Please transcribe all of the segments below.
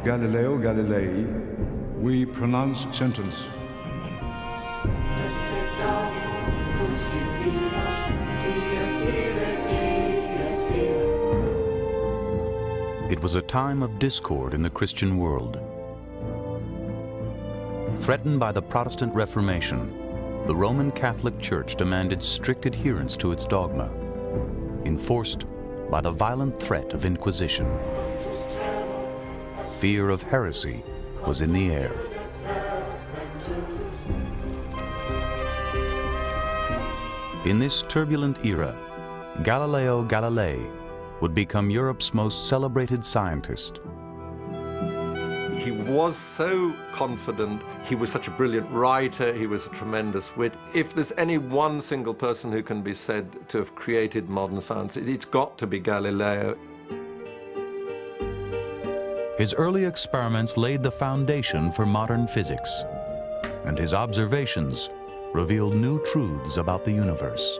Galileo Galilei, we pronounce sentence. It was a time of discord in the Christian world. Threatened by the Protestant Reformation, the Roman Catholic Church demanded strict adherence to its dogma, enforced by the violent threat of Inquisition. Fear of heresy was in the air. In this turbulent era, Galileo Galilei would become Europe's most celebrated scientist. He was so confident, he was such a brilliant writer, he was a tremendous wit. If there's any one single person who can be said to have created modern science, it's got to be Galileo. His early experiments laid the foundation for modern physics, and his observations revealed new truths about the universe.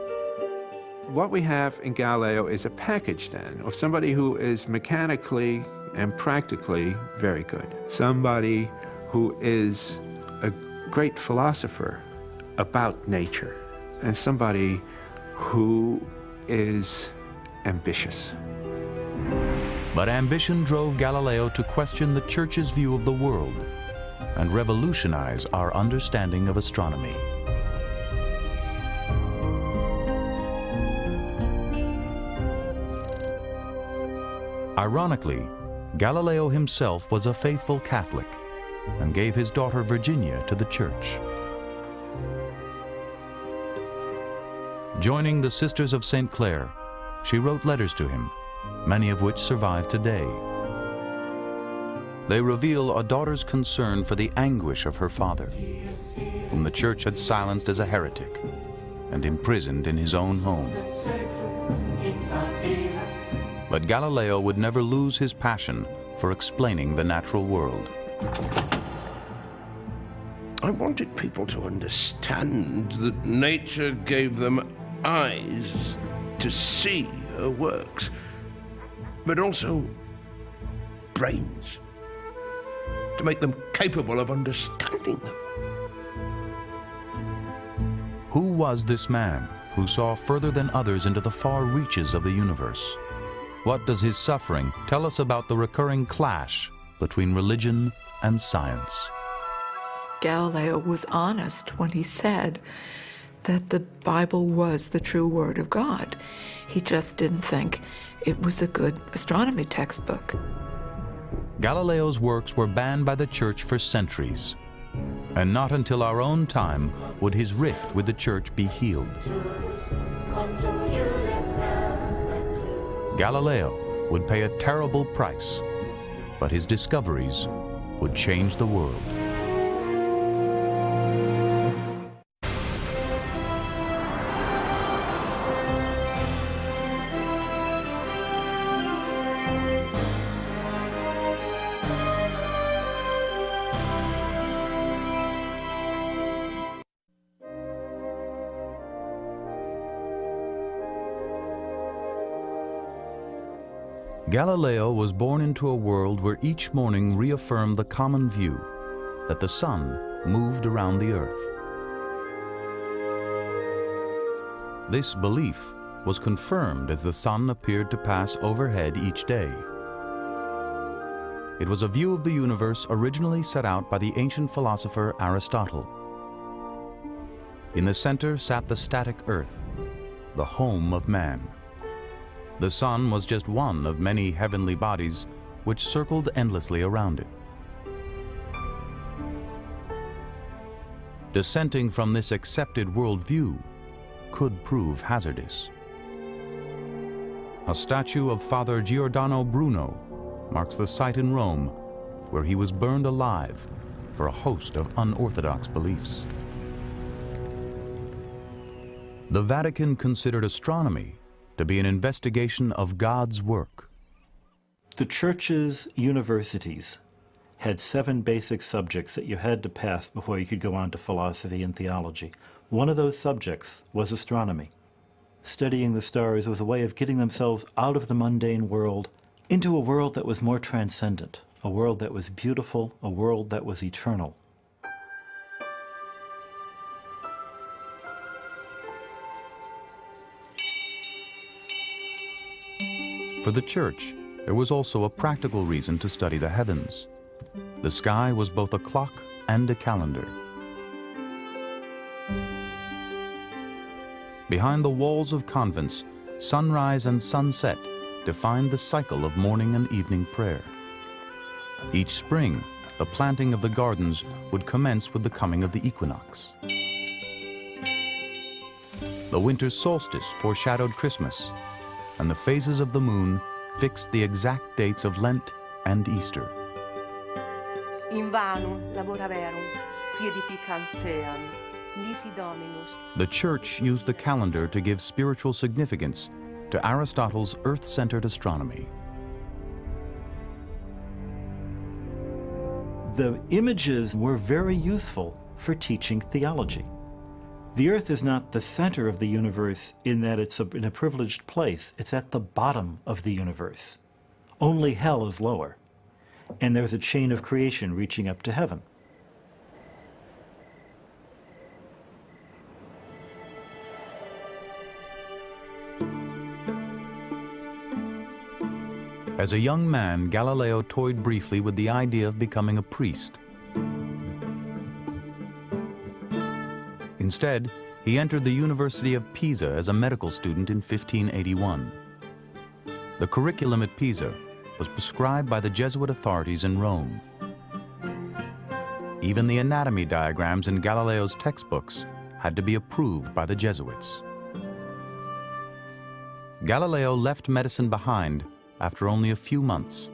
What we have in Galileo is a package, then, of somebody who is mechanically and practically very good. Somebody who is a great philosopher about nature, and somebody who is ambitious. But ambition drove Galileo to question the Church's view of the world and revolutionize our understanding of astronomy. Ironically, Galileo himself was a faithful Catholic and gave his daughter Virginia to the Church. Joining the Sisters of St. Clare, she wrote letters to him, many of which survive today. They reveal a daughter's concern for the anguish of her father, whom the Church had silenced as a heretic and imprisoned in his own home. But Galileo would never lose his passion for explaining the natural world. I wanted people to understand that nature gave them eyes to see her works, but also brains to make them capable of understanding them. Who was this man who saw further than others into the far reaches of the universe? What does his suffering tell us about the recurring clash between religion and science? Galileo was honest when he said that the Bible was the true word of God. He just didn't think it was a good astronomy textbook. Galileo's works were banned by the Church for centuries, and not until our own time would his rift with the Church be healed. Galileo would pay a terrible price, but his discoveries would change the world. Galileo was born into a world where each morning reaffirmed the common view that the sun moved around the earth. This belief was confirmed as the sun appeared to pass overhead each day. It was a view of the universe originally set out by the ancient philosopher Aristotle. In the center sat the static earth, the home of man. The sun was just one of many heavenly bodies which circled endlessly around it. Dissenting from this accepted worldview could prove hazardous. A statue of Father Giordano Bruno marks the site in Rome where he was burned alive for a host of unorthodox beliefs. The Vatican considered astronomy to be an investigation of God's work. The Church's universities had 7 basic subjects that you had to pass before you could go on to philosophy and theology. One of those subjects was astronomy. Studying the stars was a way of getting themselves out of the mundane world into a world that was more transcendent, a world that was beautiful, a world that was eternal. For the Church, there was also a practical reason to study the heavens. The sky was both a clock and a calendar. Behind the walls of convents, sunrise and sunset defined the cycle of morning and evening prayer. Each spring, the planting of the gardens would commence with the coming of the equinox. The winter solstice foreshadowed Christmas, and the phases of the moon fixed the exact dates of Lent and Easter. Invano laboraverum, qui edificanteam, nisi Dominus. The Church used the calendar to give spiritual significance to Aristotle's earth-centered astronomy. The images were very useful for teaching theology. The earth is not the center of the universe in that it's in a privileged place. It's at the bottom of the universe. Only hell is lower. And there's a chain of creation reaching up to heaven. As a young man, Galileo toyed briefly with the idea of becoming a priest. Instead, he entered the University of Pisa as a medical student in 1581. The curriculum at Pisa was prescribed by the Jesuit authorities in Rome. Even the anatomy diagrams in Galileo's textbooks had to be approved by the Jesuits. Galileo left medicine behind after only a few months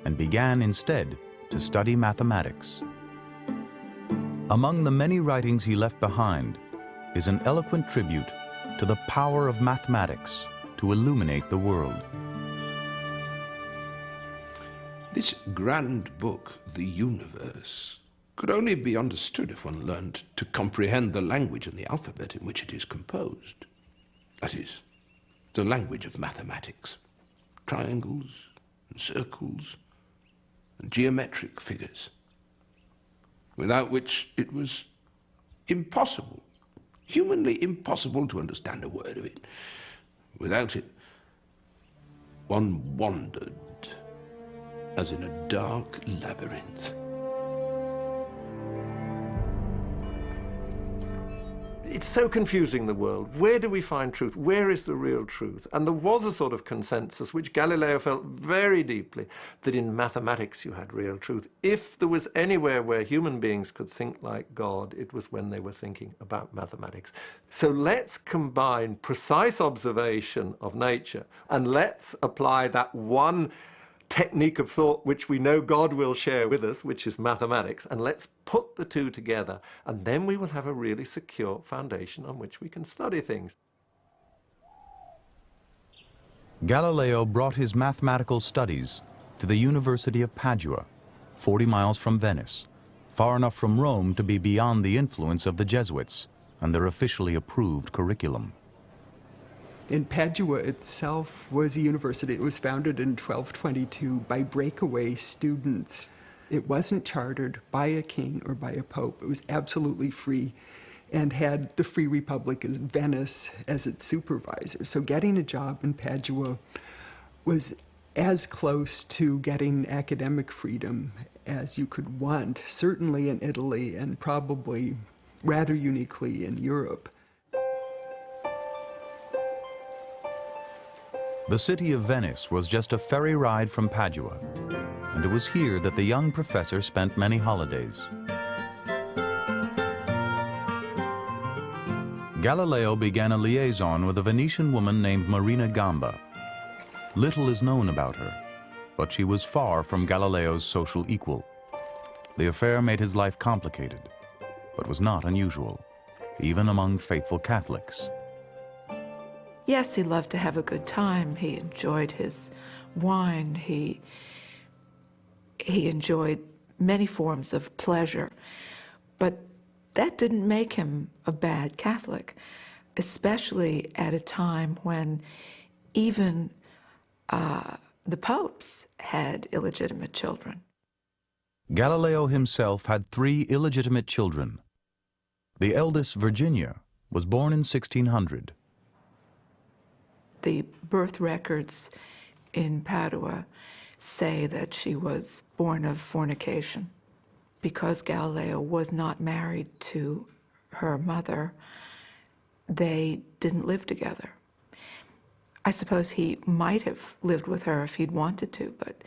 and began instead to study mathematics. Among the many writings he left behind is an eloquent tribute to the power of mathematics to illuminate the world. This grand book, The Universe, could only be understood if one learned to comprehend the language and the alphabet in which it is composed. That is, the language of mathematics, triangles and circles and geometric figures, without which it was impossible, humanly impossible to understand a word of it. Without it, one wandered as in a dark labyrinth. It's so confusing, the world. Where do we find truth? Where is the real truth? And there was a sort of consensus, which Galileo felt very deeply, that in mathematics you had real truth. If there was anywhere where human beings could think like God, it was when they were thinking about mathematics. So let's combine precise observation of nature, and let's apply that one technique of thought which we know God will share with us, which is mathematics, and let's put the two together, and then we will have a really secure foundation on which we can study things. Galileo brought his mathematical studies to the University of Padua, 40 miles from Venice, far enough from Rome to be beyond the influence of the Jesuits and their officially approved curriculum. And Padua itself was a university. It was founded in 1222 by breakaway students. It wasn't chartered by a king or by a pope. It was absolutely free and had the Free Republic of Venice as its supervisor. So getting a job in Padua was as close to getting academic freedom as you could want, certainly in Italy and probably rather uniquely in Europe. The city of Venice was just a ferry ride from Padua, and it was here that the young professor spent many holidays. Galileo began a liaison with a Venetian woman named Marina Gamba. Little is known about her, but she was far from Galileo's social equal. The affair made his life complicated, but was not unusual, even among faithful Catholics. Yes, he loved to have a good time. He enjoyed his wine. He enjoyed many forms of pleasure. But that didn't make him a bad Catholic, especially at a time when even the popes had illegitimate children. Galileo himself had 3 illegitimate children. The eldest, Virginia, was born in 1600. The birth records in Padua say that she was born of fornication. Because Galileo was not married to her mother, they didn't live together. I suppose he might have lived with her if he'd wanted to, but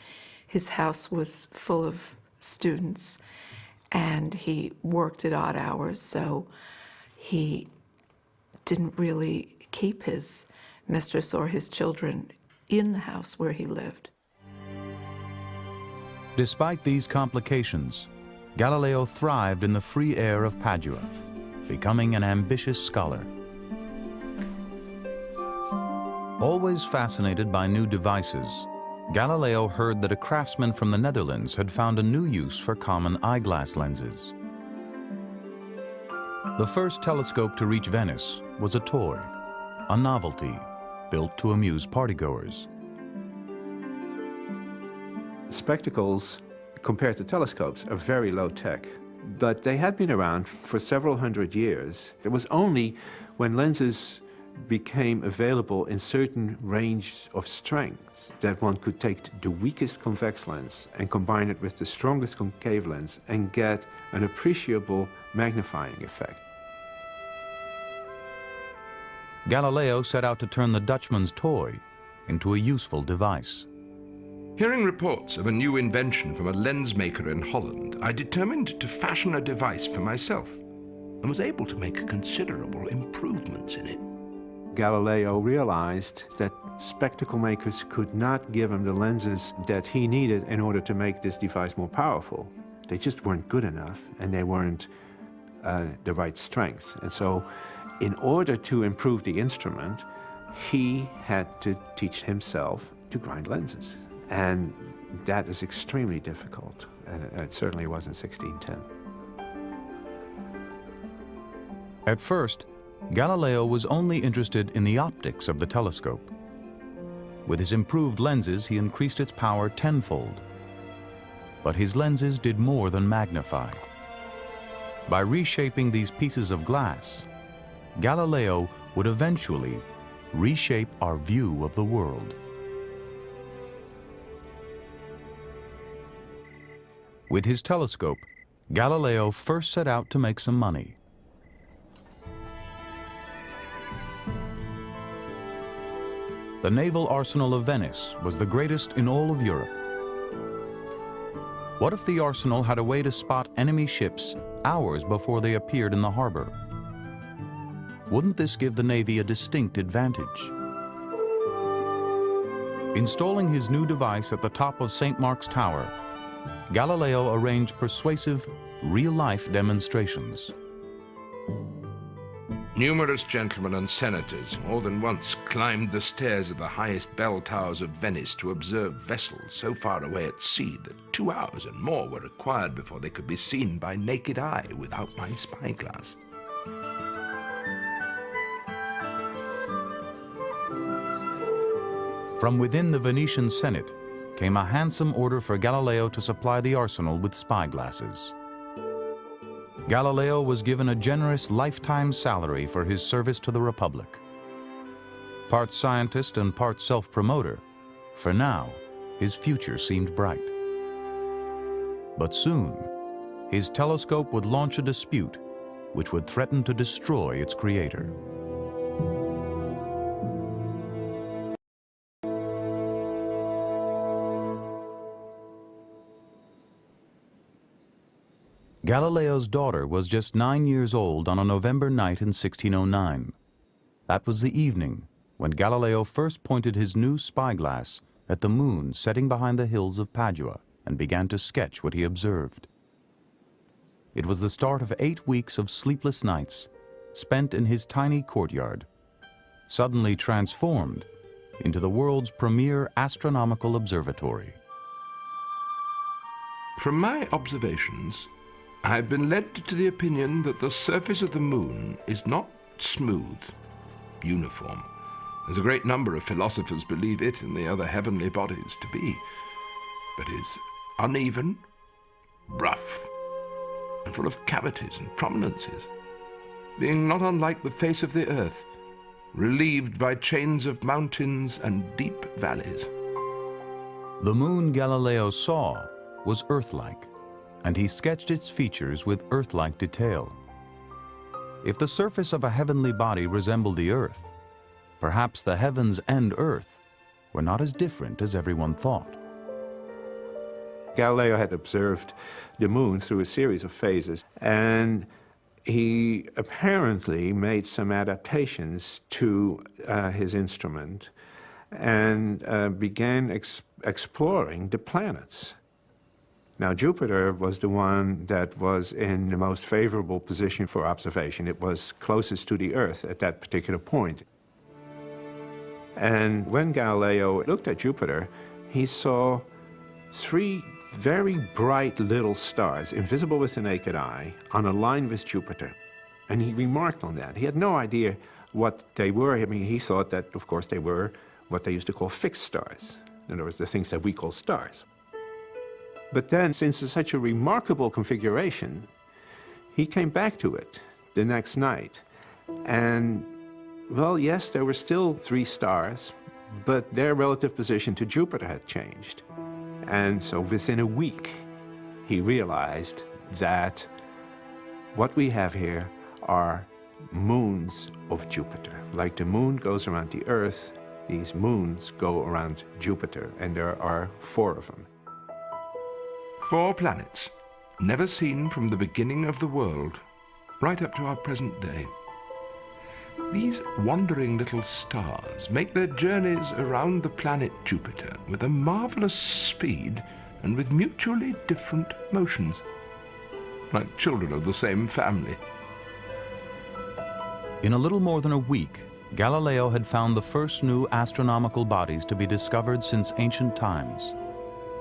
his house was full of students and he worked at odd hours, so he didn't really keep his mistress or his children in the house where he lived. Despite these complications, Galileo thrived in the free air of Padua, becoming an ambitious scholar. Always fascinated by new devices, Galileo heard that a craftsman from the Netherlands had found a new use for common eyeglass lenses. The first telescope to reach Venice was a toy, a novelty, built to amuse partygoers. Spectacles, compared to telescopes, are very low tech, but they had been around for several hundred years. It was only when lenses became available in certain range of strengths that one could take the weakest convex lens and combine it with the strongest concave lens and get an appreciable magnifying effect. Galileo set out to turn the Dutchman's toy into a useful device. Hearing reports of a new invention from a lens maker in Holland, I determined to fashion a device for myself and was able to make considerable improvements in it. Galileo realized that spectacle makers could not give him the lenses that he needed in order to make this device more powerful. They just weren't good enough, and they weren't the right strength. And so, in order to improve the instrument, he had to teach himself to grind lenses. And that is extremely difficult, and it certainly was in 1610. At first, Galileo was only interested in the optics of the telescope. With his improved lenses, he increased its power tenfold. But his lenses did more than magnify. By reshaping these pieces of glass, Galileo would eventually reshape our view of the world. With his telescope, Galileo first set out to make some money. The naval arsenal of Venice was the greatest in all of Europe. What if the arsenal had a way to spot enemy ships hours before they appeared in the harbor? Wouldn't this give the Navy a distinct advantage? Installing his new device at the top of St. Mark's Tower, Galileo arranged persuasive, real-life demonstrations. Numerous gentlemen and senators more than once climbed the stairs of the highest bell towers of Venice to observe vessels so far away at sea that 2 hours and more were required before they could be seen by naked eye without my spyglass. From within the Venetian Senate came a handsome order for Galileo to supply the arsenal with spyglasses. Galileo was given a generous lifetime salary for his service to the Republic. Part scientist and part self-promoter, for now, his future seemed bright. But soon, his telescope would launch a dispute which would threaten to destroy its creator. Galileo's daughter was just 9 years old on a November night in 1609. That was the evening when Galileo first pointed his new spyglass at the moon setting behind the hills of Padua and began to sketch what he observed. It was the start of 8 weeks of sleepless nights spent in his tiny courtyard, suddenly transformed into the world's premier astronomical observatory. From my observations, I've been led to the opinion that the surface of the moon is not smooth, uniform, as a great number of philosophers believe it and the other heavenly bodies to be, but is uneven, rough, and full of cavities and prominences, being not unlike the face of the earth, relieved by chains of mountains and deep valleys. The moon Galileo saw was Earth-like, and he sketched its features with Earth-like detail. If the surface of a heavenly body resembled the Earth, perhaps the heavens and Earth were not as different as everyone thought. Galileo had observed the moon through a series of phases, and he apparently made some adaptations to his instrument and began exploring the planets. Now, Jupiter was the one that was in the most favorable position for observation. It was closest to the Earth at that particular point. And when Galileo looked at Jupiter, he saw 3 very bright little stars, invisible with the naked eye, on a line with Jupiter. And he remarked on that. He had no idea what they were. I mean, he thought that, of course, they were what they used to call fixed stars. In other words, the things that we call stars. But then, since it's such a remarkable configuration, he came back to it the next night. And, well, yes, there were still 3 stars, but their relative position to Jupiter had changed. And so within a week, he realized that what we have here are moons of Jupiter. Like the moon goes around the Earth, these moons go around Jupiter, and there are 4 of them. 4 planets, never seen from the beginning of the world, right up to our present day. These wandering little stars make their journeys around the planet Jupiter with a marvelous speed and with mutually different motions, like children of the same family. In a little more than a week, Galileo had found the first new astronomical bodies to be discovered since ancient times.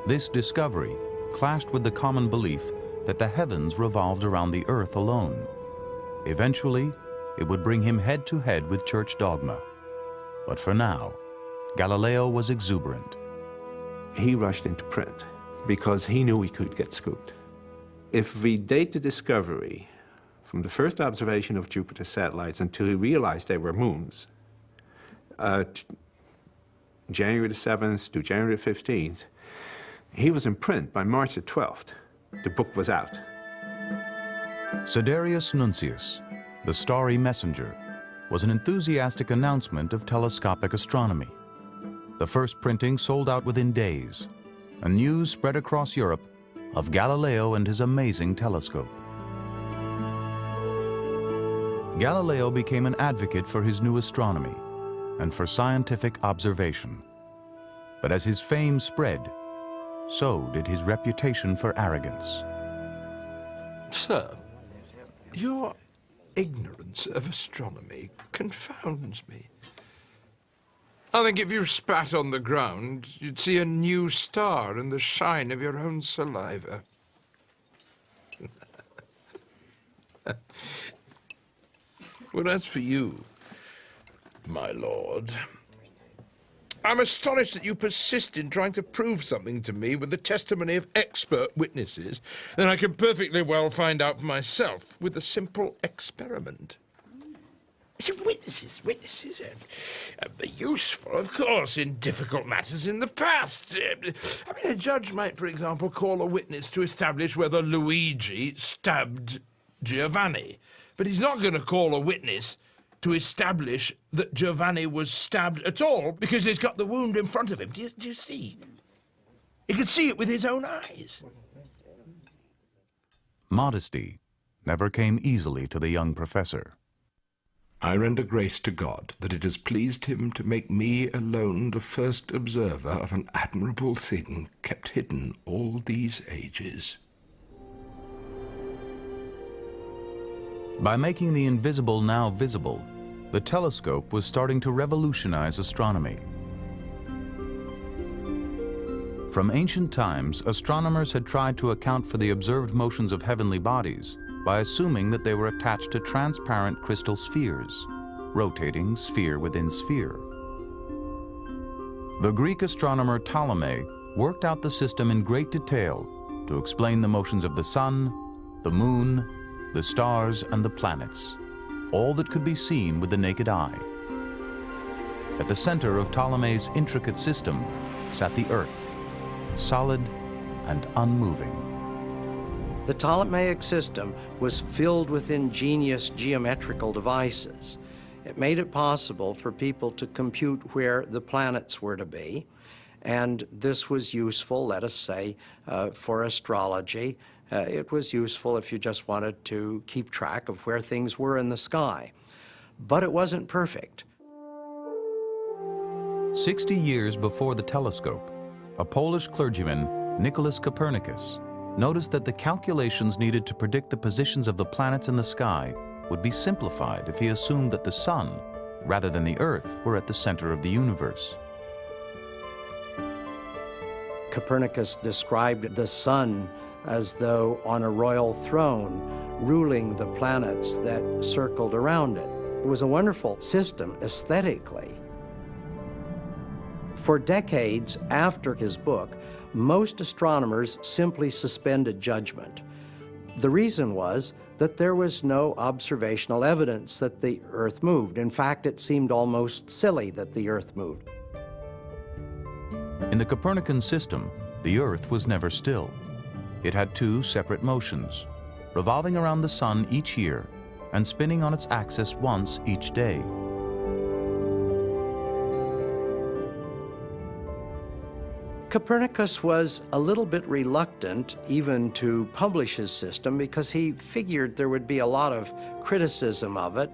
This discovery clashed with the common belief that the heavens revolved around the Earth alone. Eventually, it would bring him head-to-head with church dogma. But for now, Galileo was exuberant. He rushed into print because he knew he could get scooped. If we date the discovery from the first observation of Jupiter's satellites until he realized they were moons, January the 7th to January the 15th, he was in print by March the 12th. The book was out. Sidereus Nuncius, the Starry Messenger, was an enthusiastic announcement of telescopic astronomy. The first printing sold out within days, and news spread across Europe of Galileo and his amazing telescope. Galileo became an advocate for his new astronomy and for scientific observation. But as his fame spread, so did his reputation for arrogance. Sir, your ignorance of astronomy confounds me. I think if you spat on the ground, you'd see a new star in the shine of your own saliva. Well, as for you, my lord, I'm astonished that you persist in trying to prove something to me with the testimony of expert witnesses, and I can perfectly well find out for myself with a simple experiment. See, witnesses are useful, of course, in difficult matters in the past. I mean, a judge might, for example, call a witness to establish whether Luigi stabbed Giovanni, but he's not going to call a witness to establish that Giovanni was stabbed at all because he's got the wound in front of him. Do you see? He could see it with his own eyes. Modesty never came easily to the young professor. I render grace to God that it has pleased him to make me alone the first observer of an admirable thing kept hidden all these ages. By making the invisible now visible, the telescope was starting to revolutionize astronomy. From ancient times, astronomers had tried to account for the observed motions of heavenly bodies by assuming that they were attached to transparent crystal spheres, rotating sphere within sphere. The Greek astronomer Ptolemy worked out the system in great detail to explain the motions of the sun, the moon, the stars, and the planets, all that could be seen with the naked eye. At the center of Ptolemy's intricate system sat the Earth, solid and unmoving. The Ptolemaic system was filled with ingenious geometrical devices. It made it possible for people to compute where the planets were to be, and this was useful, let us say, for astrology. It was useful if you just wanted to keep track of where things were in the sky. But it wasn't perfect. 60 years before the telescope, a Polish clergyman, Nicholas Copernicus, noticed that the calculations needed to predict the positions of the planets in the sky would be simplified if he assumed that the sun, rather than the Earth, were at the center of the universe. Copernicus described the sun as though on a royal throne, ruling the planets that circled around it. It was a wonderful system aesthetically. For decades after his book, most astronomers simply suspended judgment. The reason was that there was no observational evidence that the Earth moved. In fact, it seemed almost silly that the Earth moved. In the Copernican system, the Earth was never still. It had two separate motions, revolving around the sun each year and spinning on its axis once each day. Copernicus was a little bit reluctant even to publish his system because he figured there would be a lot of criticism of it.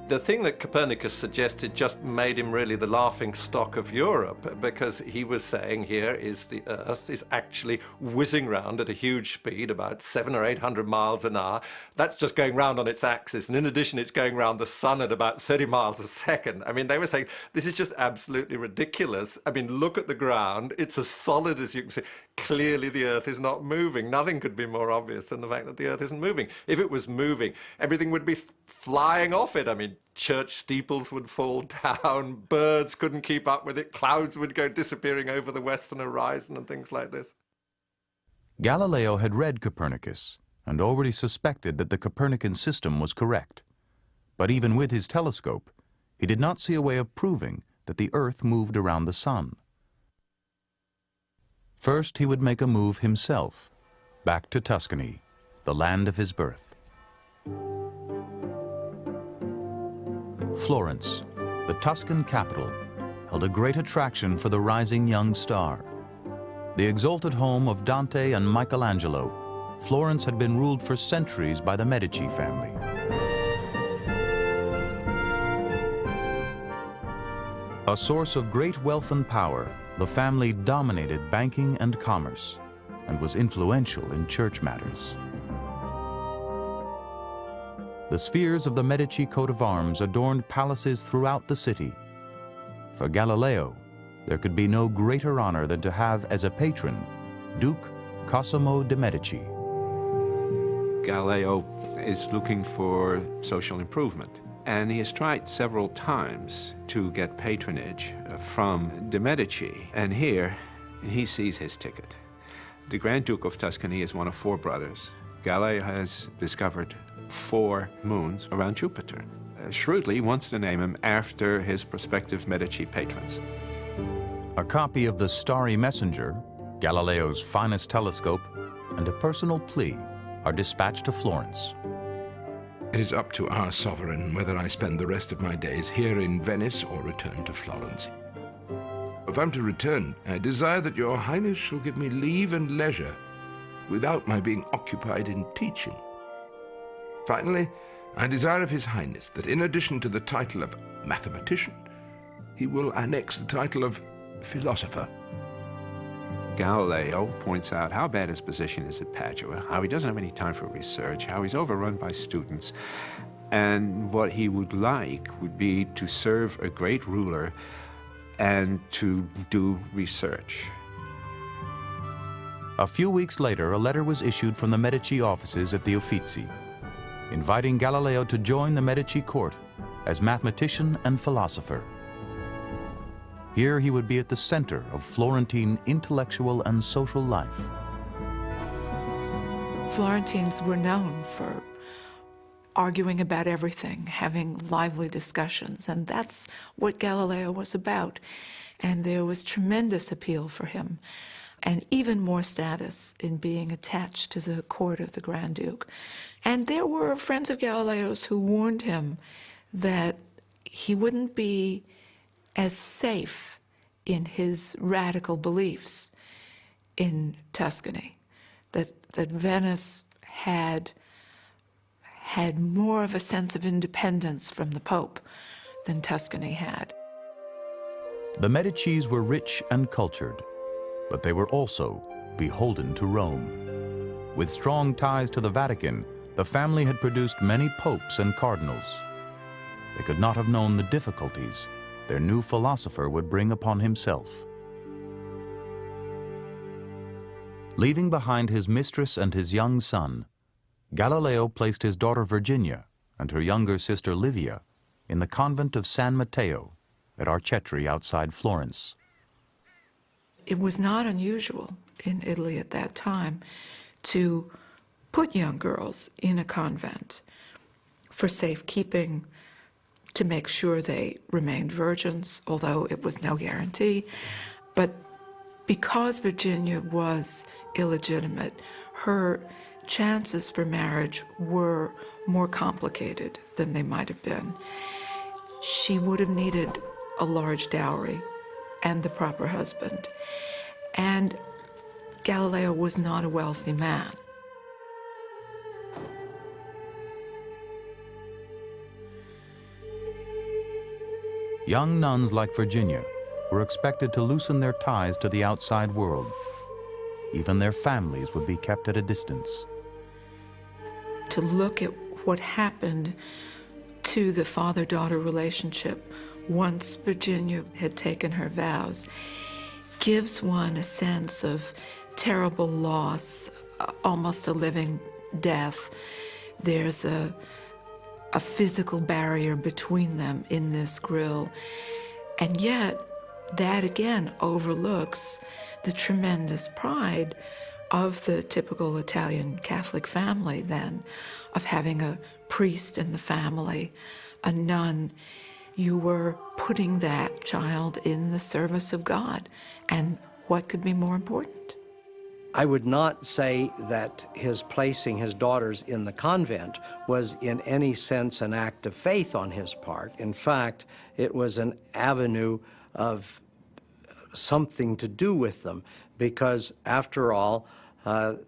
The thing that Copernicus suggested just made him really the laughing stock of Europe, because he was saying here is the Earth is actually whizzing round at a huge speed, about 700 or 800 miles an hour. That's just going round on its axis, and in addition it's going round the sun at about 30 miles a second. I mean, they were saying this is just absolutely ridiculous. I mean, look at the ground, it's as solid as you can see. Clearly the Earth is not moving. Nothing could be more obvious than the fact that the Earth isn't moving. If it was moving, everything would be flying off it. I mean, church steeples would fall down, birds couldn't keep up with it, clouds would go disappearing over the western horizon and things like this. Galileo had read Copernicus and already suspected that the Copernican system was correct. But even with his telescope, he did not see a way of proving that the Earth moved around the sun. First, he would make a move himself, back to Tuscany, the land of his birth. Florence, the Tuscan capital, held a great attraction for the rising young star. The exalted home of Dante and Michelangelo, Florence had been ruled for centuries by the Medici family. A source of great wealth and power, the family dominated banking and commerce and was influential in church matters. The spheres of the Medici coat of arms adorned palaces throughout the city. For Galileo, there could be no greater honor than to have as a patron Duke Cosimo de' Medici. Galileo is looking for social improvement, and he has tried several times to get patronage from de' Medici. And here, he sees his ticket. The Grand Duke of Tuscany is one of four brothers. Galileo has discovered 4 moons around Jupiter. Shrewdly wants to name him after his prospective Medici patrons. A copy of the Starry Messenger, Galileo's finest telescope, and a personal plea are dispatched to Florence. It is up to our sovereign whether I spend the rest of my days here in Venice or return to Florence. If I'm to return, I desire that your Highness shall give me leave and leisure without my being occupied in teaching. Finally, I desire of His Highness that in addition to the title of mathematician, he will annex the title of philosopher. Galileo points out how bad his position is at Padua, how he doesn't have any time for research, how he's overrun by students, and what he would like would be to serve a great ruler and to do research. A few weeks later, a letter was issued from the Medici offices at the Uffizi, inviting Galileo to join the Medici court as mathematician and philosopher. Here he would be at the center of Florentine intellectual and social life. Florentines were known for arguing about everything, having lively discussions, and that's what Galileo was about. And there was tremendous appeal for him, and even more status in being attached to the court of the Grand Duke. And there were friends of Galileo's who warned him that he wouldn't be as safe in his radical beliefs in Tuscany, that Venice had more of a sense of independence from the Pope than Tuscany had. The Medicis were rich and cultured, but they were also beholden to Rome. With strong ties to the Vatican, the family had produced many popes and cardinals. They could not have known the difficulties their new philosopher would bring upon himself. Leaving behind his mistress and his young son, Galileo placed his daughter Virginia and her younger sister Livia in the convent of San Matteo at Arcetri outside Florence. It was not unusual in Italy at that time to put young girls in a convent for safekeeping, to make sure they remained virgins, although it was no guarantee. But because Virginia was illegitimate, her chances for marriage were more complicated than they might have been. She would have needed a large dowry and the proper husband. And Galileo was not a wealthy man. Young nuns like Virginia were expected to loosen their ties to the outside world. Even their families would be kept at a distance. To look at what happened to the father-daughter relationship once Virginia had taken her vows gives one a sense of terrible loss, almost a living death. There's a physical barrier between them in this grill. And yet, that again overlooks the tremendous pride of the typical Italian Catholic family then, of having a priest in the family, a nun. You were putting that child in the service of God, and what could be more important? I would not say that his placing his daughters in the convent was in any sense an act of faith on his part. In fact, it was an avenue of something to do with them, because after all,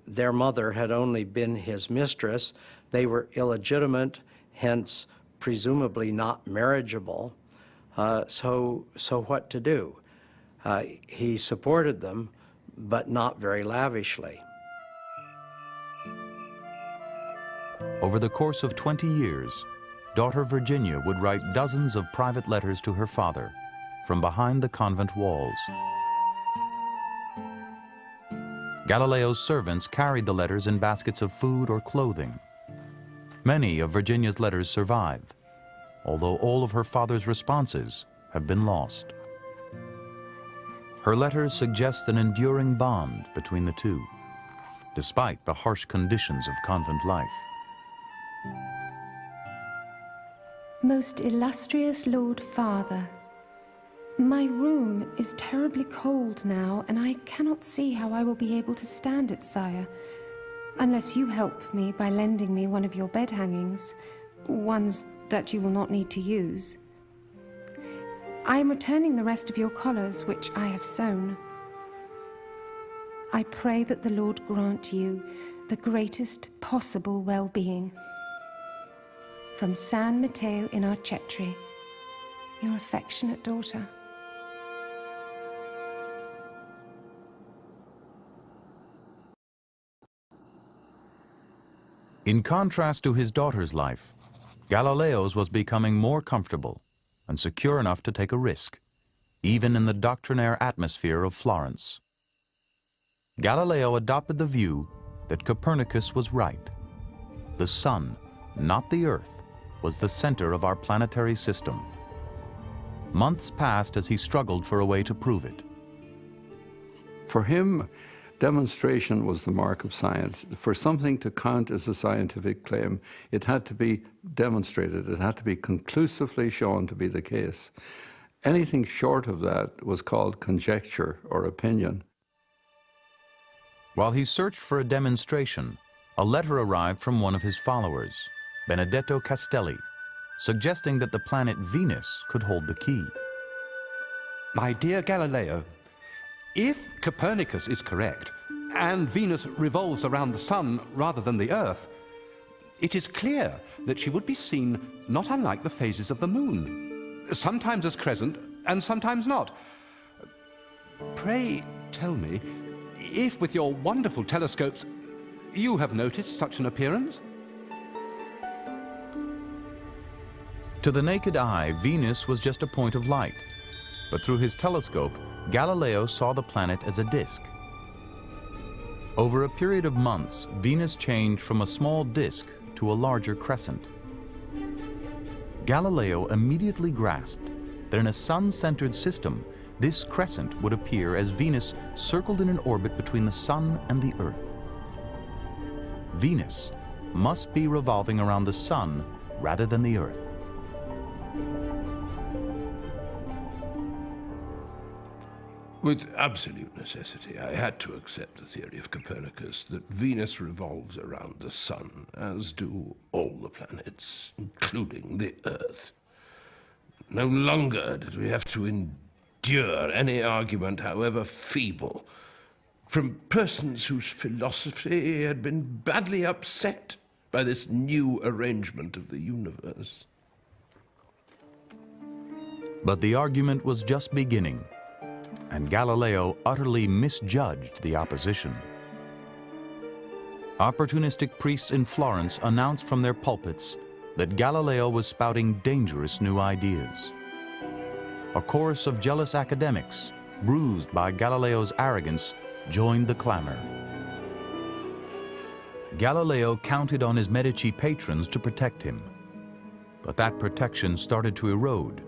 their mother had only been his mistress. They were illegitimate, hence presumably not marriageable. So what to do? He supported them, but not very lavishly. Over the course of 20 years, daughter Virginia would write dozens of private letters to her father from behind the convent walls. Galileo's servants carried the letters in baskets of food or clothing. Many of Virginia's letters survive, although all of her father's responses have been lost. Her letters suggest an enduring bond between the two, despite the harsh conditions of convent life. Most illustrious Lord Father, my room is terribly cold now, and I cannot see how I will be able to stand it, sire, unless you help me by lending me one of your bed hangings, ones that you will not need to use. I am returning the rest of your collars, which I have sewn. I pray that the Lord grant you the greatest possible well-being. From San Matteo in Arcetri, your affectionate daughter. In contrast to his daughter's life, Galileo's was becoming more comfortable and secure enough to take a risk, even in the doctrinaire atmosphere of Florence. Galileo adopted the view that Copernicus was right. The sun, not the earth, was the center of our planetary system. Months passed as he struggled for a way to prove it. For him, Demonstration was the mark of science. For something to count as a scientific claim, it had to be demonstrated. It had to be conclusively shown to be the case. Anything short of that was called conjecture or opinion. While he searched for a demonstration, a letter arrived from one of his followers, Benedetto Castelli, suggesting that the planet Venus could hold the key. My dear Galileo, if Copernicus is correct, and Venus revolves around the Sun rather than the Earth, it is clear that she would be seen not unlike the phases of the Moon, sometimes as crescent and sometimes not. Pray tell me, if with your wonderful telescopes you have noticed such an appearance? To the naked eye, Venus was just a point of light, but through his telescope, Galileo saw the planet as a disk. Over a period of months, Venus changed from a small disk to a larger crescent. Galileo immediately grasped that in a sun-centered system, this crescent would appear as Venus circled in an orbit between the Sun and the Earth. Venus must be revolving around the Sun rather than the Earth. With absolute necessity, I had to accept the theory of Copernicus that Venus revolves around the Sun, as do all the planets, including the Earth. No longer did we have to endure any argument, however feeble, from persons whose philosophy had been badly upset by this new arrangement of the universe. But the argument was just beginning, and Galileo utterly misjudged the opposition. Opportunistic priests in Florence announced from their pulpits that Galileo was spouting dangerous new ideas. A chorus of jealous academics, bruised by Galileo's arrogance, joined the clamor. Galileo counted on his Medici patrons to protect him, but that protection started to erode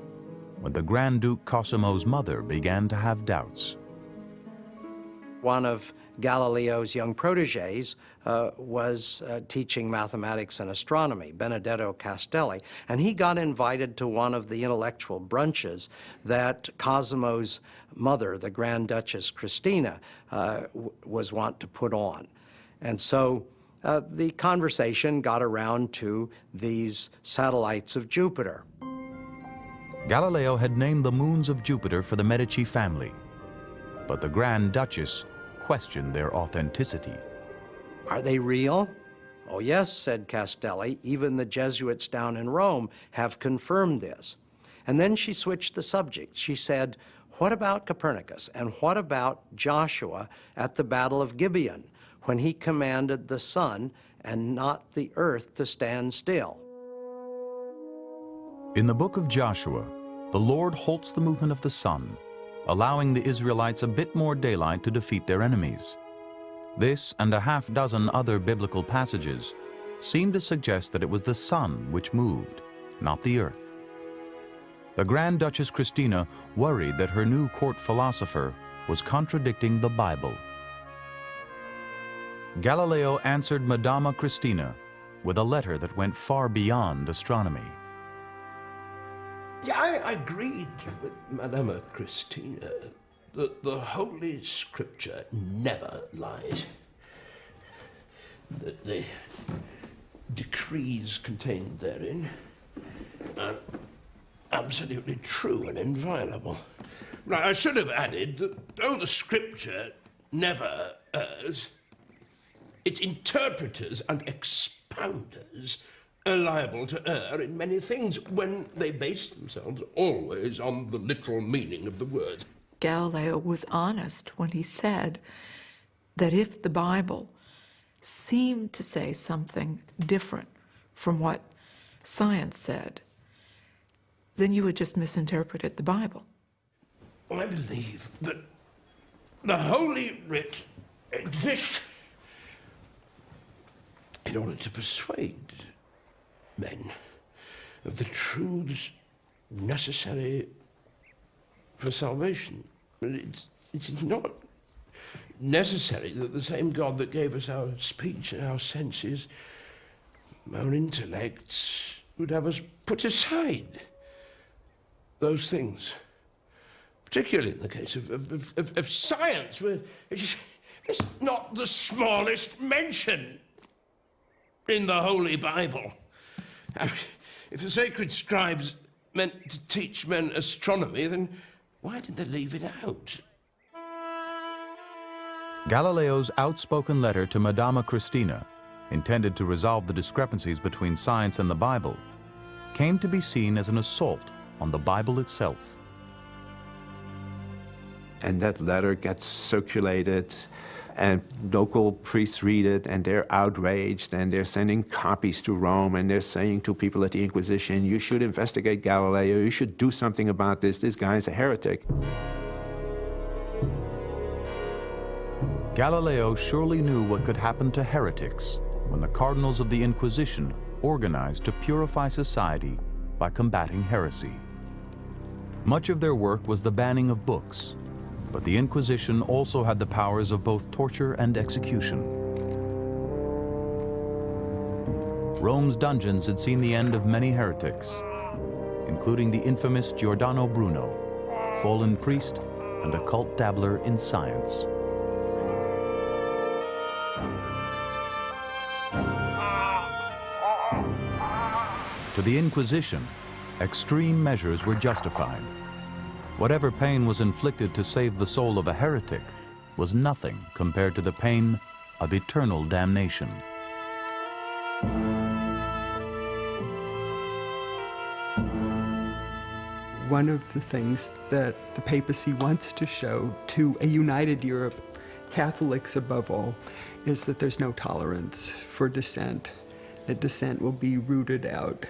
when the Grand Duke Cosimo's mother began to have doubts. One of Galileo's young protégés was teaching mathematics and astronomy, Benedetto Castelli, and he got invited to one of the intellectual brunches that Cosimo's mother, the Grand Duchess Christina, was wont to put on. And so the conversation got around to these satellites of Jupiter. Galileo had named the moons of Jupiter for the Medici family, but the Grand Duchess questioned their authenticity. Are they real? Oh yes, said Castelli, even the Jesuits down in Rome have confirmed this. And then she switched the subject. She said, what about Copernicus? And what about Joshua at the Battle of Gibeon, when he commanded the sun and not the earth to stand still? In the book of Joshua, the Lord halts the movement of the sun, allowing the Israelites a bit more daylight to defeat their enemies. This and a half dozen other biblical passages seem to suggest that it was the sun which moved, not the earth. The Grand Duchess Christina worried that her new court philosopher was contradicting the Bible. Galileo answered Madama Christina with a letter that went far beyond astronomy. Yeah, I agreed with Madama Christina that the Holy Scripture never lies. That the decrees contained therein are absolutely true and inviolable. Now, I should have added that though the Scripture never errs, its interpreters and expounders are liable to err in many things when they base themselves always on the literal meaning of the words. Galileo was honest when he said that if the Bible seemed to say something different from what science said, then you had just misinterpreted the Bible. Well, I believe that the Holy Writ exists in order to persuade men of the truths necessary for salvation. It is not necessary that the same God that gave us our speech and our senses, our intellects, would have us put aside those things, particularly in the case of science, where it's not the smallest mention in the Holy Bible. I mean, if the sacred scribes meant to teach men astronomy, then why did they leave it out? Galileo's outspoken letter to Madama Christina, intended to resolve the discrepancies between science and the Bible, came to be seen as an assault on the Bible itself. And that letter gets circulated, and local priests read it, and they're outraged, and they're sending copies to Rome, and they're saying to people at the Inquisition, you should investigate Galileo, you should do something about this guy's a heretic. Galileo surely knew what could happen to heretics when the cardinals of the Inquisition organized to purify society by combating heresy. Much of their work was the banning of books, but the Inquisition also had the powers of both torture and execution. Rome's dungeons had seen the end of many heretics, including the infamous Giordano Bruno, fallen priest and occult dabbler in science. To the Inquisition, extreme measures were justified. Whatever pain was inflicted to save the soul of a heretic was nothing compared to the pain of eternal damnation. One of the things that the papacy wants to show to a united Europe, Catholics above all, is that there's no tolerance for dissent, that dissent will be rooted out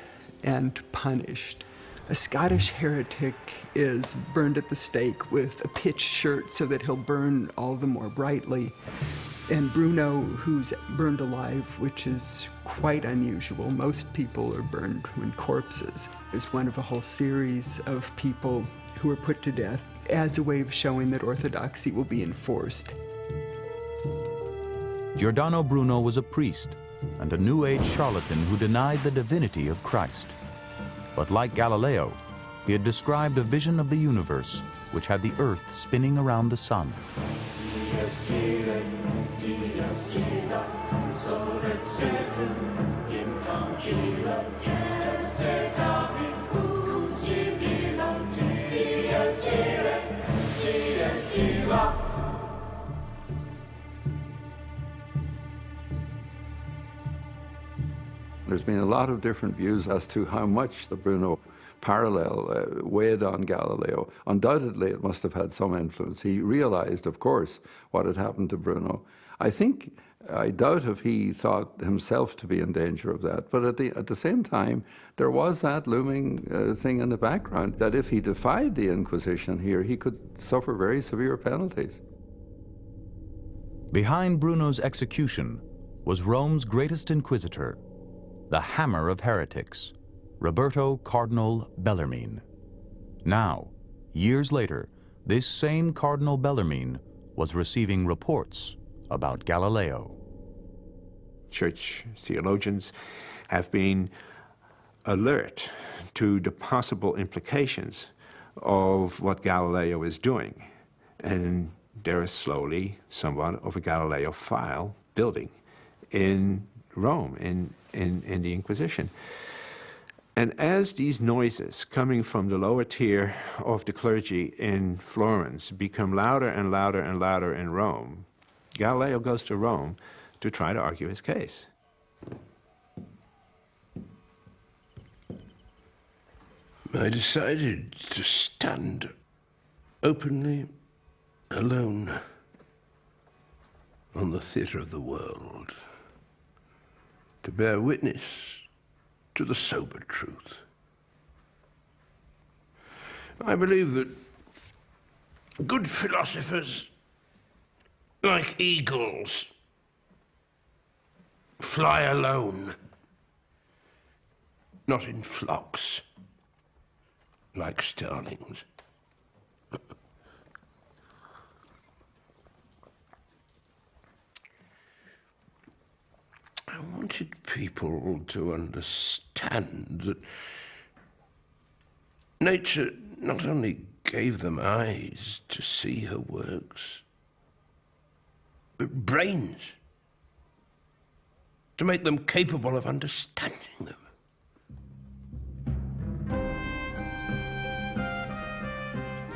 and punished. A Scottish heretic is burned at the stake with a pitch shirt so that he'll burn all the more brightly. And Bruno, who's burned alive, which is quite unusual. Most people are burned when corpses, is one of a whole series of people who are put to death as a way of showing that orthodoxy will be enforced. Giordano Bruno was a priest and a New Age charlatan who denied the divinity of Christ. But like Galileo, he had described a vision of the universe which had the earth spinning around the sun. There's been a lot of different views as to how much the Bruno parallel weighed on Galileo. Undoubtedly, it must have had some influence. He realized, of course, what had happened to Bruno. I doubt if he thought himself to be in danger of that, but at the same time, there was that looming thing in the background that if he defied the Inquisition here, he could suffer very severe penalties. Behind Bruno's execution was Rome's greatest inquisitor, the hammer of heretics, Roberto Cardinal Bellarmine. Now, years later, this same Cardinal Bellarmine was receiving reports about Galileo. Church theologians have been alert to the possible implications of what Galileo is doing. And there is slowly somewhat of a Galileo file building in Rome, in the Inquisition. And as these noises coming from the lower tier of the clergy in Florence become louder and louder and louder in Rome, Galileo goes to Rome to try to argue his case. I decided to stand openly alone on the theatre of the world, to bear witness to the sober truth. I believe that good philosophers, like eagles, fly alone, not in flocks, like starlings. wanted people to understand that nature not only gave them eyes to see her works, but brains to make them capable of understanding them.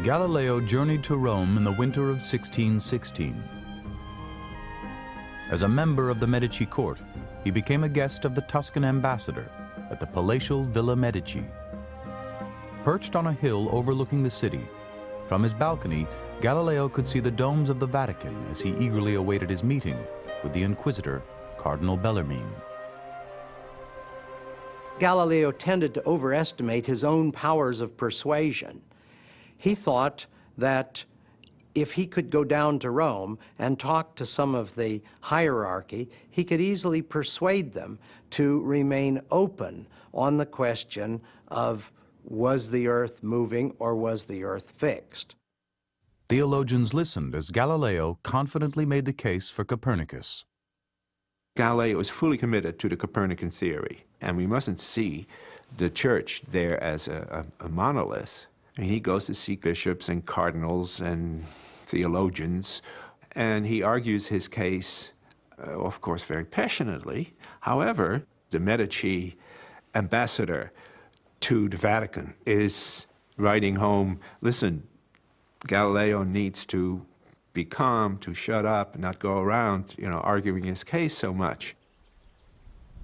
Galileo journeyed to Rome in the winter of 1616. As a member of the Medici court, he became a guest of the Tuscan ambassador at the palatial Villa Medici. Perched on a hill overlooking the city, from his balcony, Galileo could see the domes of the Vatican as he eagerly awaited his meeting with the Inquisitor, Cardinal Bellarmine. Galileo tended to overestimate his own powers of persuasion. He thought that if he could go down to Rome and talk to some of the hierarchy, he could easily persuade them to remain open on the question of was the earth moving or was the earth fixed? Theologians listened as Galileo confidently made the case for Copernicus. Galileo was fully committed to the Copernican theory, and we mustn't see the church there as a monolith. I mean, he goes to see bishops and cardinals and theologians, and he argues his case, of course, very passionately. However, the Medici ambassador to the Vatican is writing home, listen, Galileo needs to be calm, to shut up, and not go around, arguing his case so much.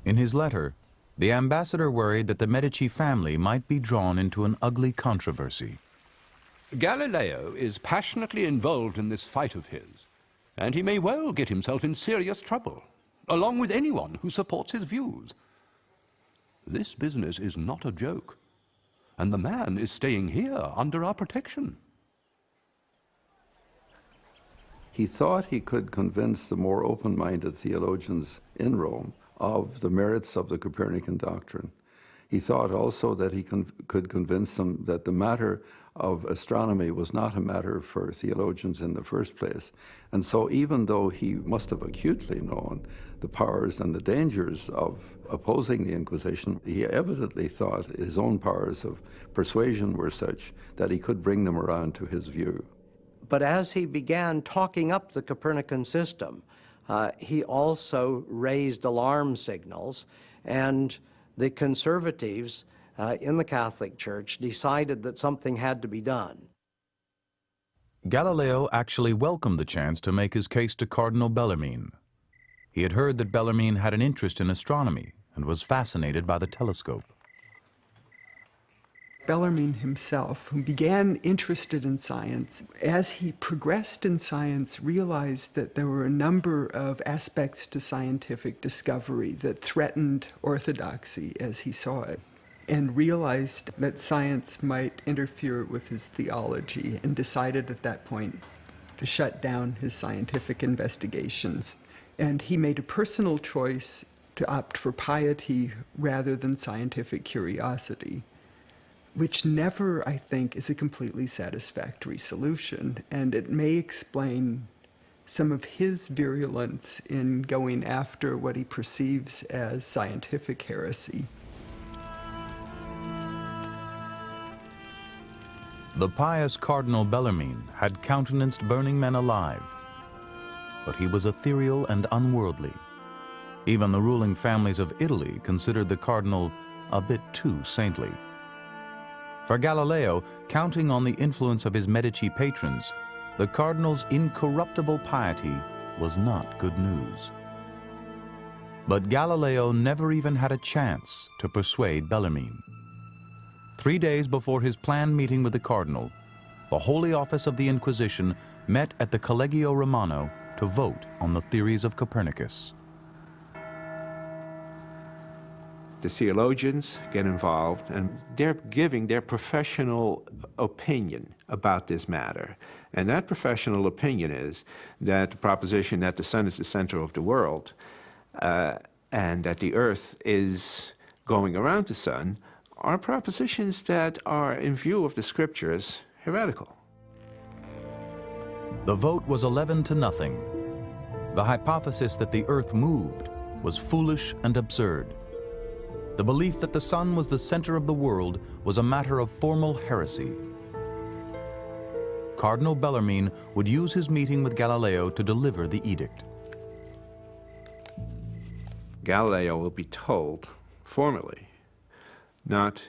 In his letter, the ambassador worried that the Medici family might be drawn into an ugly controversy. Galileo is passionately involved in this fight of his, and he may well get himself in serious trouble, along with anyone who supports his views. This business is not a joke, and the man is staying here under our protection. He thought he could convince the more open-minded theologians in Rome of the merits of the Copernican doctrine. He thought also that he could convince them that the matter of astronomy was not a matter for theologians in the first place. And so even though he must have acutely known the powers and the dangers of opposing the Inquisition, he evidently thought his own powers of persuasion were such that he could bring them around to his view. But as he began talking up the Copernican system, he also raised alarm signals, and the conservatives in the Catholic Church decided that something had to be done. Galileo actually welcomed the chance to make his case to Cardinal Bellarmine. He had heard that Bellarmine had an interest in astronomy and was fascinated by the telescope. Bellarmine himself, who began interested in science, as he progressed in science, realized that there were a number of aspects to scientific discovery that threatened orthodoxy as he saw it, and realized that science might interfere with his theology, and decided at that point to shut down his scientific investigations. And he made a personal choice to opt for piety rather than scientific curiosity, which never, I think, is a completely satisfactory solution. And it may explain some of his virulence in going after what he perceives as scientific heresy. The pious Cardinal Bellarmine had countenanced burning men alive, but he was ethereal and unworldly. Even the ruling families of Italy considered the cardinal a bit too saintly. For Galileo, counting on the influence of his Medici patrons, the cardinal's incorruptible piety was not good news. But Galileo never even had a chance to persuade Bellarmine. 3 days before his planned meeting with the cardinal, the Holy Office of the Inquisition met at the Collegio Romano to vote on the theories of Copernicus. The theologians get involved, and they're giving their professional opinion about this matter. And that professional opinion is that the proposition that the sun is the center of the world and that the earth is going around the sun are propositions that are, in view of the scriptures, heretical. The vote was 11-0. The hypothesis that the earth moved was foolish and absurd. The belief that the sun was the center of the world was a matter of formal heresy. Cardinal Bellarmine would use his meeting with Galileo to deliver the edict. Galileo will be told formally not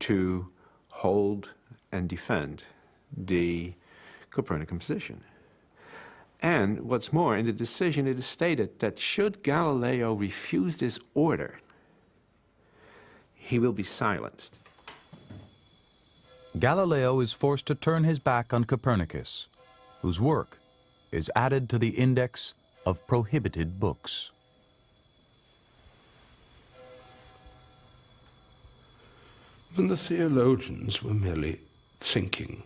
to hold and defend the Copernican position. And what's more, in the decision it is stated that should Galileo refuse this order, he will be silenced. Galileo is forced to turn his back on Copernicus, whose work is added to the index of prohibited books. When the theologians were merely thinking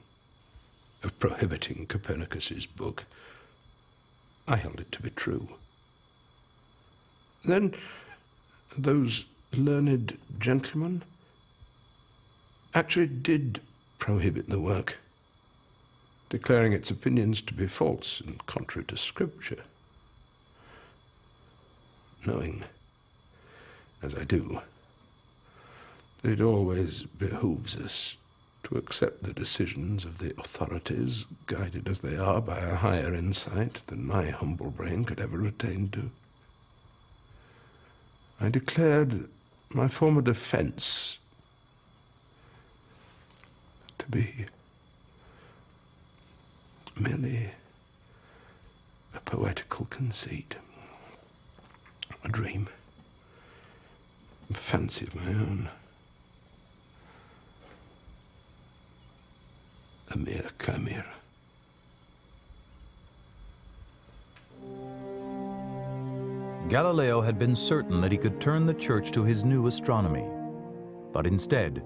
of prohibiting Copernicus's book, I held it to be true. Then those learned gentlemen actually did prohibit the work, declaring its opinions to be false and contrary to Scripture, knowing, as I do, that it always behooves us to accept the decisions of the authorities, guided as they are by a higher insight than my humble brain could ever attain to. I declared my former defense to be merely a poetical conceit, a dream, a fancy of my own, a mere chimera. Galileo had been certain that he could turn the church to his new astronomy, but instead,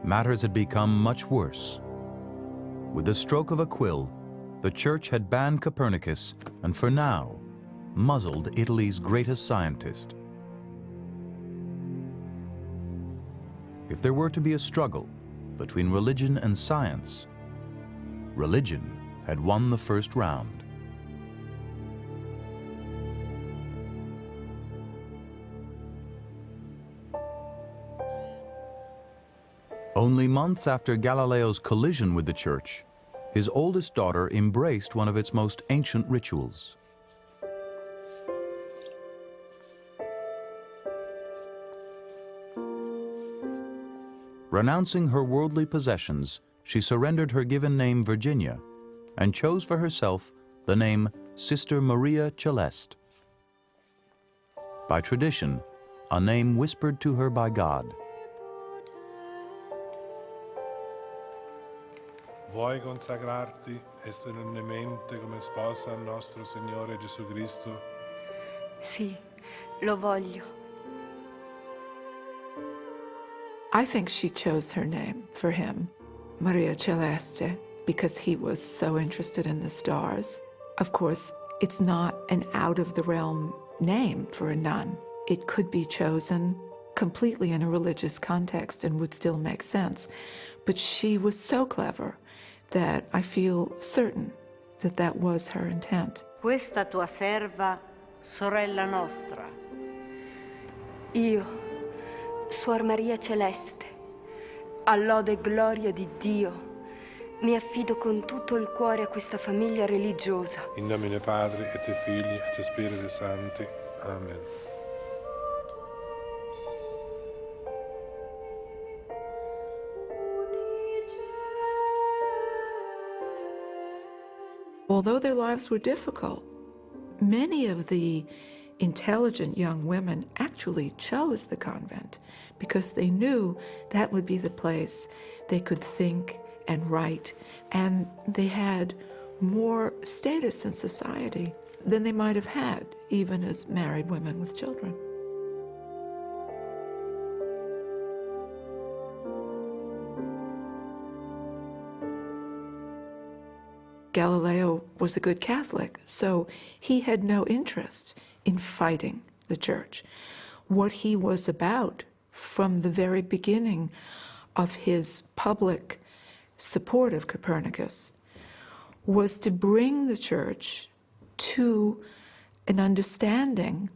matters had become much worse. With the stroke of a quill, the church had banned Copernicus and, for now, muzzled Italy's greatest scientist. If there were to be a struggle between religion and science, religion had won the first round. Only months after Galileo's collision with the church, his oldest daughter embraced one of its most ancient rituals. Renouncing her worldly possessions, she surrendered her given name Virginia and chose for herself the name Sister Maria Celeste. By tradition, a name whispered to her by God. Vuoi consacrarti e solennemente come sposa al nostro Signore Gesù Cristo? Sì, lo voglio. I think she chose her name for him, Maria Celeste, because he was so interested in the stars. Of course, it's not an out-of-the-realm name for a nun. It could be chosen completely in a religious context and would still make sense. But she was so clever that I feel certain that that was her intent. Questa tua serva, sorella nostra. Io, Suor Maria Celeste, a lode e gloria di Dio, mi affido con tutto il cuore a questa famiglia religiosa. In nomine Padre et Filii et Spiritus Sancti. Amen. Although their lives were difficult, many of the intelligent young women actually chose the convent because they knew that would be the place they could think and write, and they had more status in society than they might have had even as married women with children. Galileo was a good Catholic, so he had no interest in fighting the church. What he was about from the very beginning of his public support of Copernicus was to bring the church to an understanding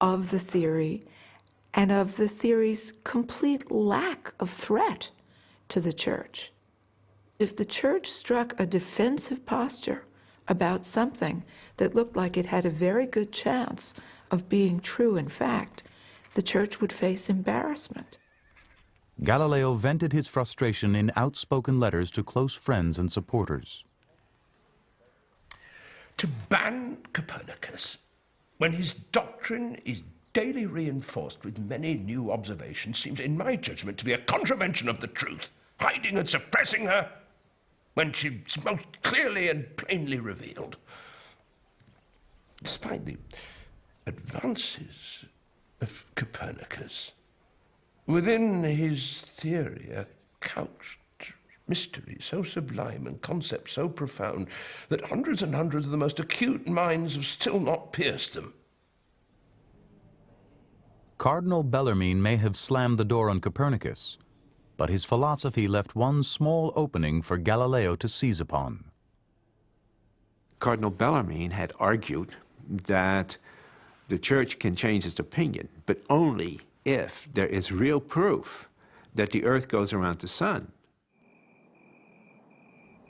of the theory and of the theory's complete lack of threat to the church. If the church struck a defensive posture about something that looked like it had a very good chance of being true in fact, the church would face embarrassment. Galileo vented his frustration in outspoken letters to close friends and supporters. To ban Copernicus when his doctrine is daily reinforced with many new observations seems, in my judgment, to be a contravention of the truth, hiding and suppressing her when she's most clearly and plainly revealed. Despite the advances of Copernicus, within his theory are couched mystery so sublime and concepts so profound that hundreds and hundreds of the most acute minds have still not pierced them. Cardinal Bellarmine may have slammed the door on Copernicus, but his philosophy left one small opening for Galileo to seize upon. Cardinal Bellarmine had argued that the church can change its opinion, but only if there is real proof that the earth goes around the sun.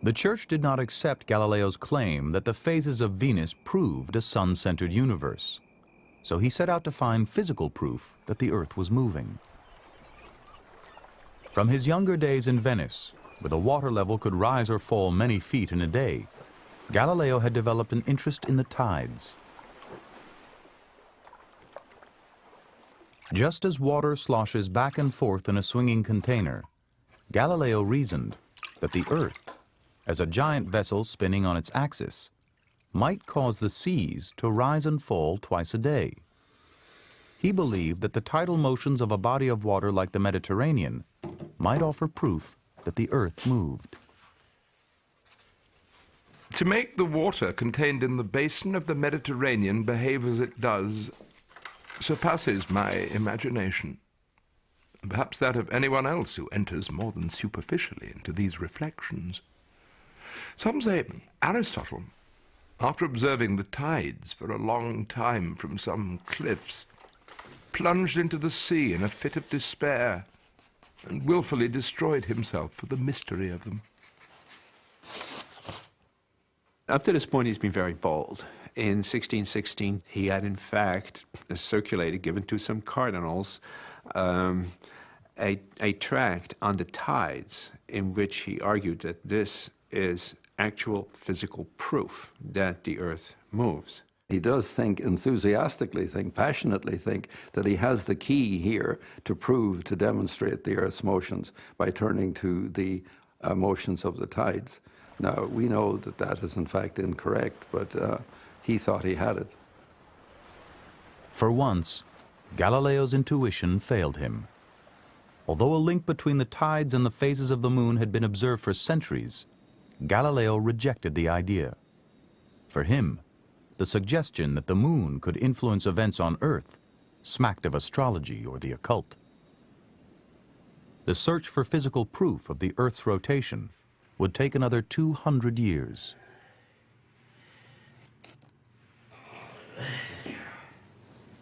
The church did not accept Galileo's claim that the phases of Venus proved a sun-centered universe, so he set out to find physical proof that the earth was moving. From his younger days in Venice, where the water level could rise or fall many feet in a day, Galileo had developed an interest in the tides. Just as water sloshes back and forth in a swinging container, Galileo reasoned that the earth, as a giant vessel spinning on its axis, might cause the seas to rise and fall twice a day. He believed that the tidal motions of a body of water like the Mediterranean might offer proof that the earth moved. To make the water contained in the basin of the Mediterranean behave as it does surpasses my imagination, and perhaps that of anyone else who enters more than superficially into these reflections. Some say Aristotle, after observing the tides for a long time from some cliffs, plunged into the sea in a fit of despair and willfully destroyed himself for the mystery of them. Up to this point, he's been very bold. In 1616, he had in fact circulated, given to some cardinals, a tract on the tides in which he argued that this is actual physical proof that the earth moves. He does think, enthusiastically think, passionately think that he has the key here to prove, to demonstrate the earth's motions by turning to the motions of the tides. Now, we know that that is in fact incorrect, but he thought he had it. For once, Galileo's intuition failed him. Although a link between the tides and the phases of the moon had been observed for centuries, Galileo rejected the idea. For him, the suggestion that the moon could influence events on Earth smacked of astrology or the occult. The search for physical proof of the Earth's rotation would take another 200 years.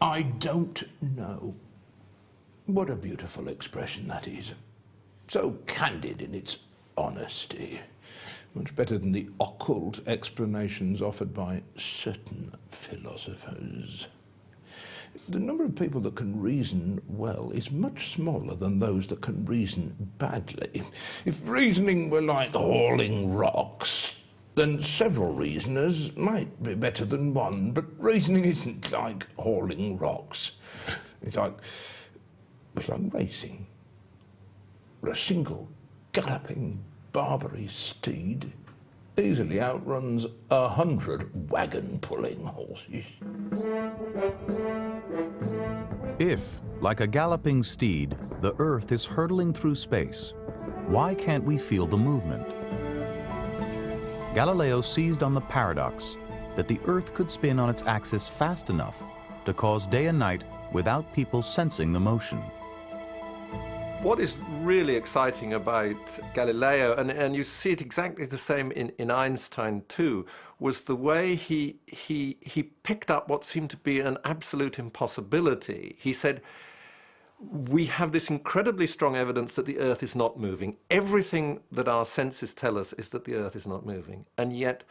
I don't know. What a beautiful expression that is. So candid in its honesty. Much better than the occult explanations offered by certain philosophers. The number of people that can reason well is much smaller than those that can reason badly. If reasoning were like hauling rocks, then several reasoners might be better than one, but reasoning isn't like hauling rocks. It's like racing. A single galloping Barbary steed easily outruns 100 wagon-pulling horses. If, like a galloping steed, the Earth is hurtling through space, why can't we feel the movement? Galileo seized on the paradox that the Earth could spin on its axis fast enough to cause day and night without people sensing the motion. What is really exciting about Galileo, and you see it exactly the same in Einstein too, was the way he picked up what seemed to be an absolute impossibility. He said, we have this incredibly strong evidence that the Earth is not moving. Everything that our senses tell us is that the Earth is not moving. And yet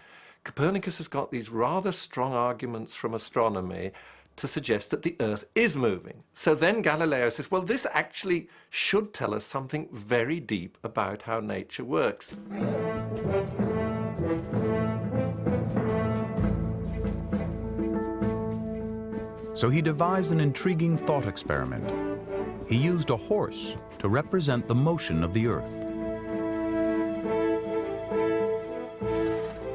Copernicus has got these rather strong arguments from astronomy to suggest that the Earth is moving. So then Galileo says, well, this actually should tell us something very deep about how nature works. So he devised an intriguing thought experiment. He used a horse to represent the motion of the Earth.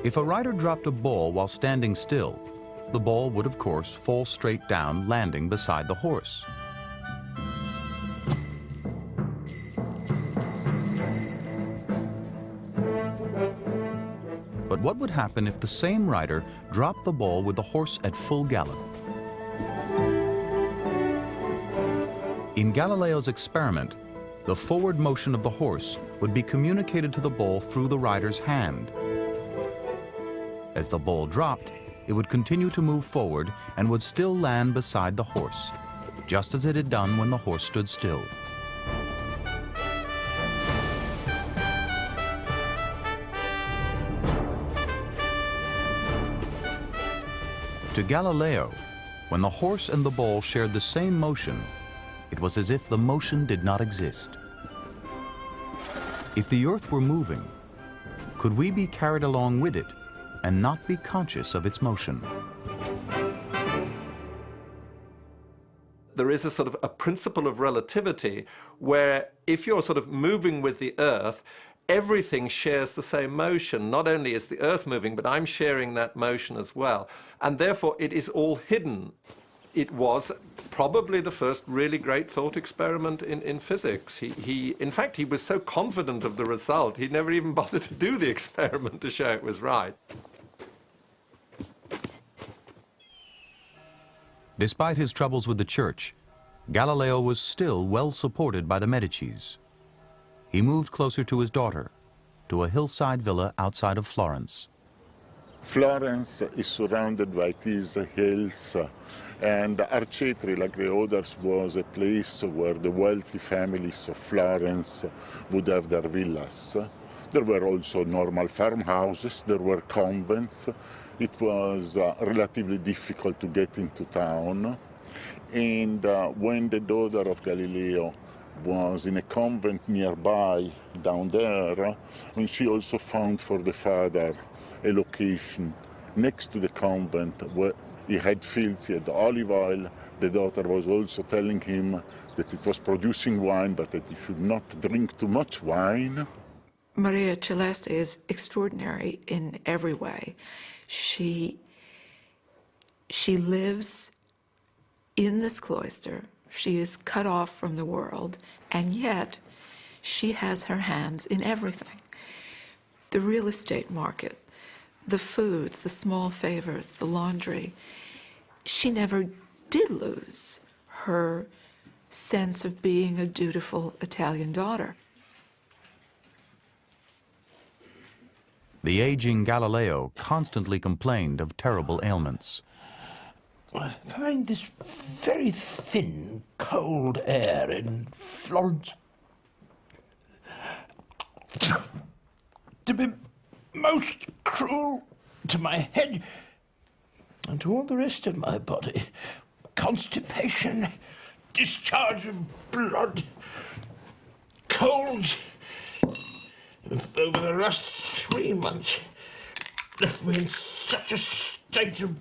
If a rider dropped a ball while standing still, the ball would, of course, fall straight down, landing beside the horse. But what would happen if the same rider dropped the ball with the horse at full gallop? In Galileo's experiment, the forward motion of the horse would be communicated to the ball through the rider's hand. As the ball dropped, it would continue to move forward and would still land beside the horse, just as it had done when the horse stood still. To Galileo, when the horse and the ball shared the same motion, it was as if the motion did not exist. If the Earth were moving, could we be carried along with it and not be conscious of its motion? There is a sort of a principle of relativity where if you're sort of moving with the Earth, everything shares the same motion. Not only is the Earth moving, but I'm sharing that motion as well. And therefore, it is all hidden. It was probably the first really great thought experiment in physics. In fact, he was so confident of the result, he never even bothered to do the experiment to show it was right. Despite his troubles with the church, Galileo was still well supported by the Medicis. He moved closer to his daughter, to a hillside villa outside of Florence. Florence is surrounded by these hills, and Arcetri, like the others, was a place where the wealthy families of Florence would have their villas. There were also normal farmhouses, there were convents. It was relatively difficult to get into town. And when the daughter of Galileo was in a convent nearby down there, and she also found for the father a location next to the convent where he had fields, he had olive oil. The daughter was also telling him that it was producing wine, but that he should not drink too much wine. Maria Celeste is extraordinary in every way. She lives in this cloister. She is cut off from the world, and yet she has her hands in everything. The real estate market, the foods, the small favors, the laundry. She never did lose her sense of being a dutiful Italian daughter. The aging Galileo constantly complained of terrible ailments. I find this very thin, cold air in Florence to be most cruel to my head and to all the rest of my body. Constipation, discharge of blood, colds. Over the last 3 months, left me in such a state of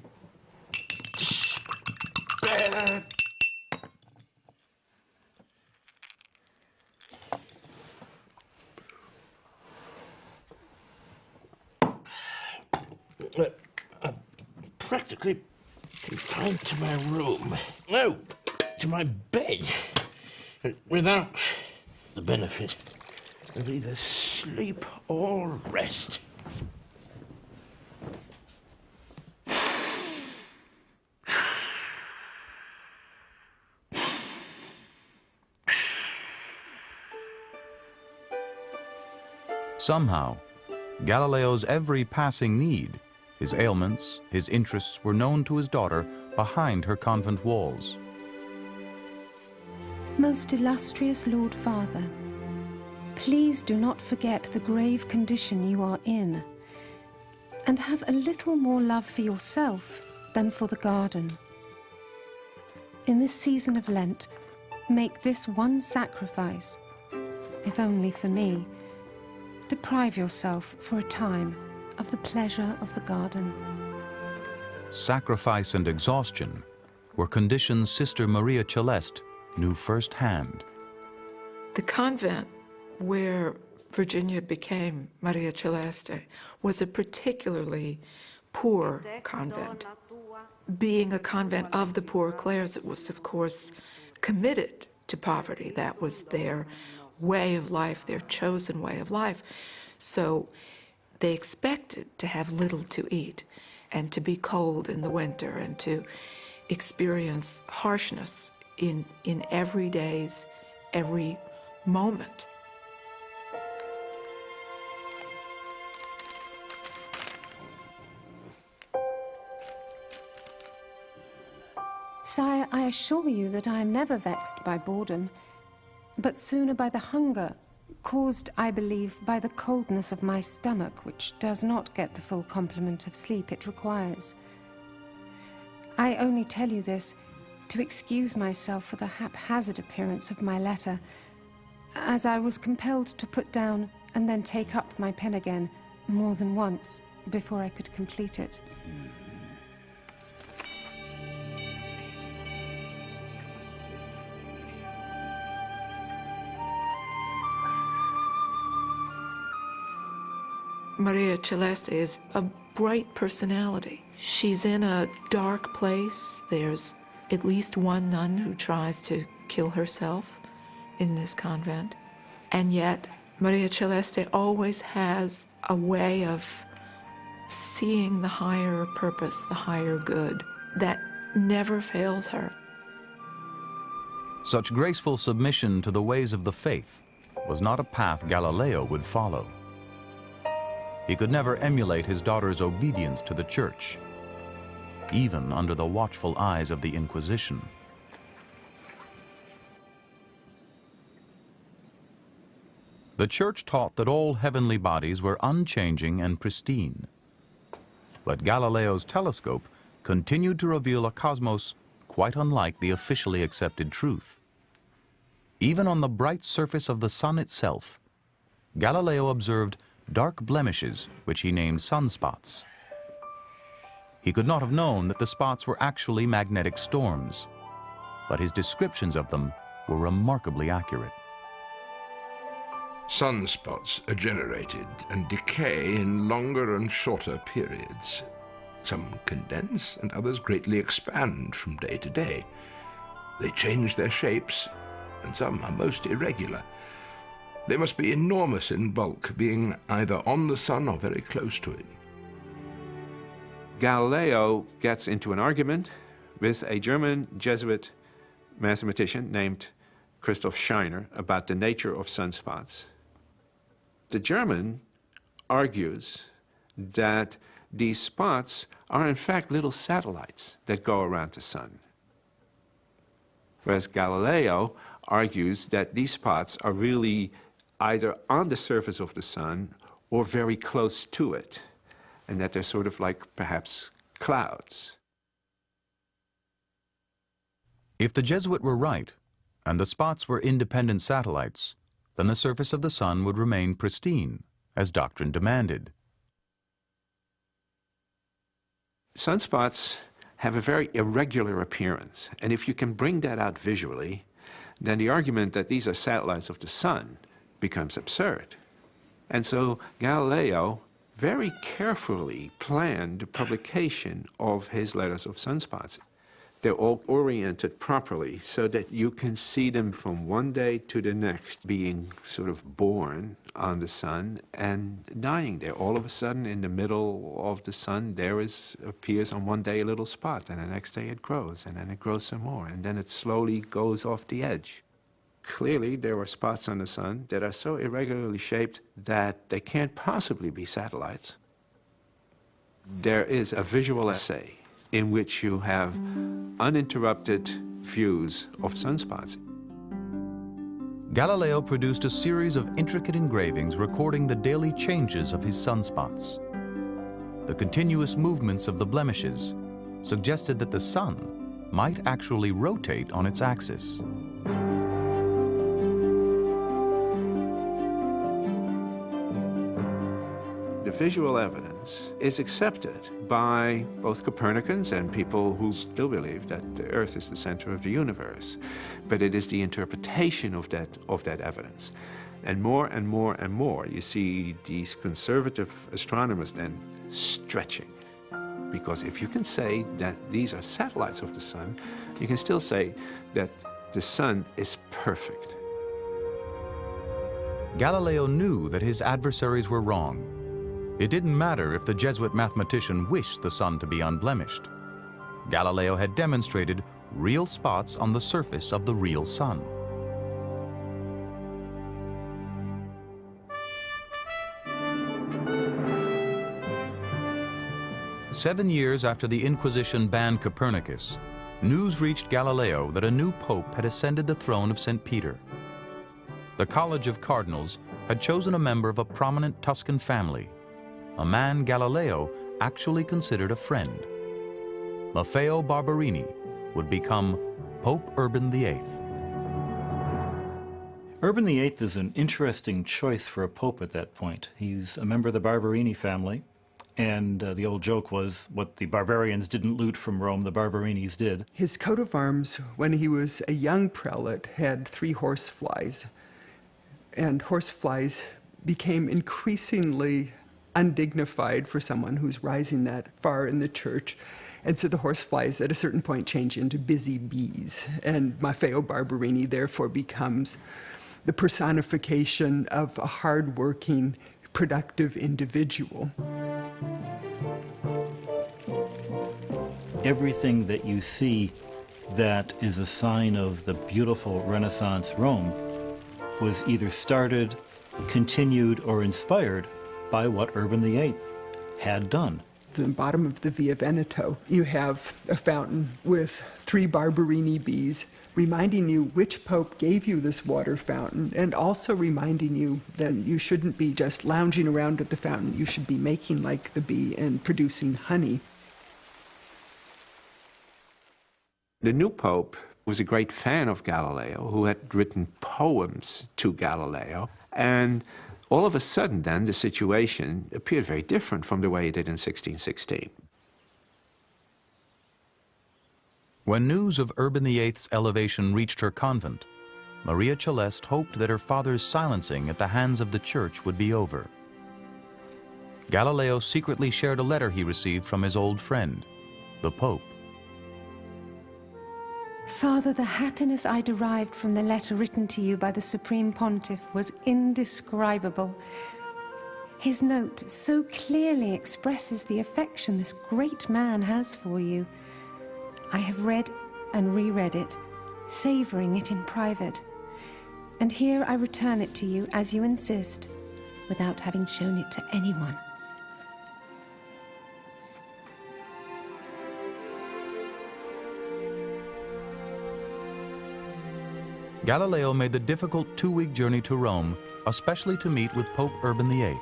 despair. I'm practically confined to my room. No, to my bed, without the benefit of either sleep or rest. Somehow, Galileo's every passing need, his ailments, his interests were known to his daughter behind her convent walls. Most illustrious Lord Father, please do not forget the grave condition you are in, and have a little more love for yourself than for the garden. In this season of Lent, make this one sacrifice, if only for me. Deprive yourself for a time of the pleasure of the garden. Sacrifice and exhaustion were conditions Sister Maria Celeste knew firsthand. The convent where Virginia became Maria Celeste was a particularly poor convent. Being a convent of the poor Clares, it was, of course, committed to poverty. That was their way of life, their chosen way of life. So they expected to have little to eat and to be cold in the winter and to experience harshness in every day's, every moment. Sire, I assure you that I am never vexed by boredom, but sooner by the hunger, caused, I believe, by the coldness of my stomach, which does not get the full complement of sleep it requires. I only tell you this to excuse myself for the haphazard appearance of my letter, as I was compelled to put down and then take up my pen again more than once before I could complete it. Maria Celeste is a bright personality. She's in a dark place. There's at least one nun who tries to kill herself in this convent. And yet, Maria Celeste always has a way of seeing the higher purpose, the higher good, that never fails her. Such graceful submission to the ways of the faith was not a path Galileo would follow. He could never emulate his daughter's obedience to the Church, even under the watchful eyes of the Inquisition. The Church taught that all heavenly bodies were unchanging and pristine. But Galileo's telescope continued to reveal a cosmos quite unlike the officially accepted truth. Even on the bright surface of the sun itself, Galileo observed dark blemishes which he named sunspots. He could not have known that the spots were actually magnetic storms, but his descriptions of them were remarkably accurate. Sunspots are generated and decay in longer and shorter periods. Some condense and others greatly expand from day to day. They change their shapes, and some are most irregular. They must be enormous in bulk, being either on the sun or very close to it. Galileo gets into an argument with a German Jesuit mathematician named Christoph Scheiner about the nature of sunspots. The German argues that these spots are in fact little satellites that go around the sun. Whereas Galileo argues that these spots are really either on the surface of the sun or very close to it, and that they're sort of like perhaps clouds. If the Jesuit were right, and the spots were independent satellites, then the surface of the sun would remain pristine, as doctrine demanded. Sunspots have a very irregular appearance, and if you can bring that out visually, then the argument that these are satellites of the sun becomes absurd. And so Galileo very carefully planned the publication of his letters of sunspots. They're all oriented properly so that you can see them from one day to the next, being sort of born on the sun and dying there. All of a sudden, in the middle of the sun, appears on one day a little spot, and the next day it grows, and then it grows some more, and then it slowly goes off the edge. clearly there were spots on the sun that are so irregularly shaped that they can't possibly be satellites. There is a visual essay in which you have uninterrupted views of sunspots. Galileo produced a series of intricate engravings recording the daily changes of his sunspots. The continuous movements of the blemishes suggested that the sun might actually rotate on its axis. The visual evidence is accepted by both Copernicans and people who still believe that the Earth is the center of the universe. But it is the interpretation of that evidence. And more and more and more, you see these conservative astronomers then stretching. Because if you can say that these are satellites of the sun, you can still say that the sun is perfect. Galileo knew that his adversaries were wrong. It didn't matter if the Jesuit mathematician wished the sun to be unblemished. Galileo had demonstrated real spots on the surface of the real sun. Seven years after the Inquisition banned Copernicus, news reached Galileo that a new pope had ascended the throne of St. Peter. The College of Cardinals had chosen a member of a prominent Tuscan family, a man Galileo actually considered a friend. Maffeo Barberini would become Pope Urban VIII. Urban VIII is an interesting choice for a pope at that point. He's a member of the Barberini family, and the old joke was what the barbarians didn't loot from Rome, the Barbarinis did. His coat of arms, when he was a young prelate, had 3 horseflies. And horseflies became increasingly undignified for someone who's rising that far in the church. And so the horseflies at a certain point change into busy bees. And Maffeo Barberini therefore becomes the personification of a hardworking, productive individual. Everything that you see that is a sign of the beautiful Renaissance Rome was either started, continued, or inspired by what Urban VIII had done. At the bottom of the Via Veneto, you have a fountain with 3 Barberini bees, reminding you which pope gave you this water fountain, and also reminding you that you shouldn't be just lounging around at the fountain. You should be making like the bee and producing honey. The new pope was a great fan of Galileo, who had written poems to Galileo, and all of a sudden then the situation appeared very different from the way it did in 1616. When news of Urban VIII's elevation reached her convent, Maria Celeste hoped that her father's silencing at the hands of the church would be over. Galileo secretly shared a letter he received from his old friend, the Pope. Father, the happiness I derived from the letter written to you by the Supreme Pontiff was indescribable. His note so clearly expresses the affection this great man has for you. I have read and reread it, savoring it in private. And here I return it to you as you insist, without having shown it to anyone. Galileo made the difficult 2-week journey to Rome, especially to meet with Pope Urban VIII.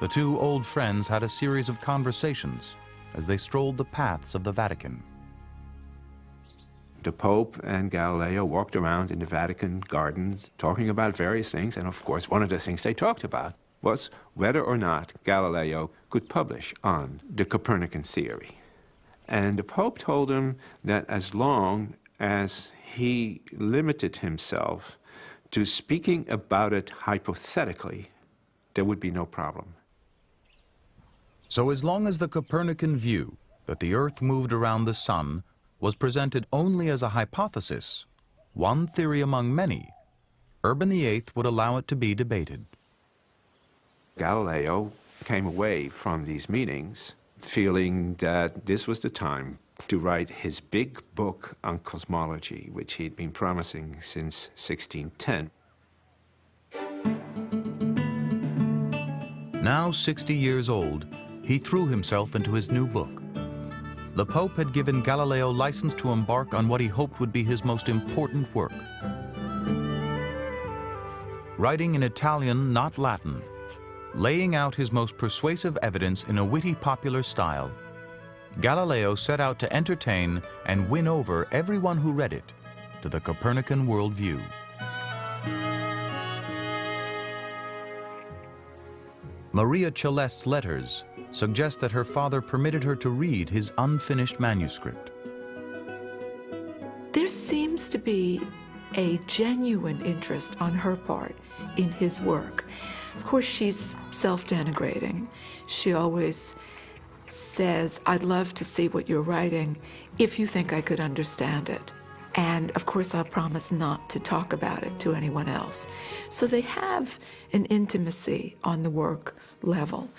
The two old friends had a series of conversations as they strolled the paths of the Vatican. The Pope and Galileo walked around in the Vatican gardens talking about various things, and of course one of the things they talked about was whether or not Galileo could publish on the Copernican theory. And the Pope told him that as long as he limited himself to speaking about it hypothetically, there would be no problem. So as long as the Copernican view that the Earth moved around the sun was presented only as a hypothesis, one theory among many, Urban VIII would allow it to be debated. Galileo came away from these meetings feeling that this was the time to write his big book on cosmology, which he'd been promising since 1610. Now 60 years old, he threw himself into his new book. The Pope had given Galileo license to embark on what he hoped would be his most important work. Writing in Italian, not Latin, laying out his most persuasive evidence in a witty popular style, Galileo set out to entertain and win over everyone who read it to the Copernican worldview. Maria Celeste's letters suggest that her father permitted her to read his unfinished manuscript. There seems to be a genuine interest on her part in his work. Of course, she's self-denigrating. She always says, I'd love to see what you're writing if you think I could understand it. And of course, I'll promise not to talk about it to anyone else. So they have an intimacy on the work level.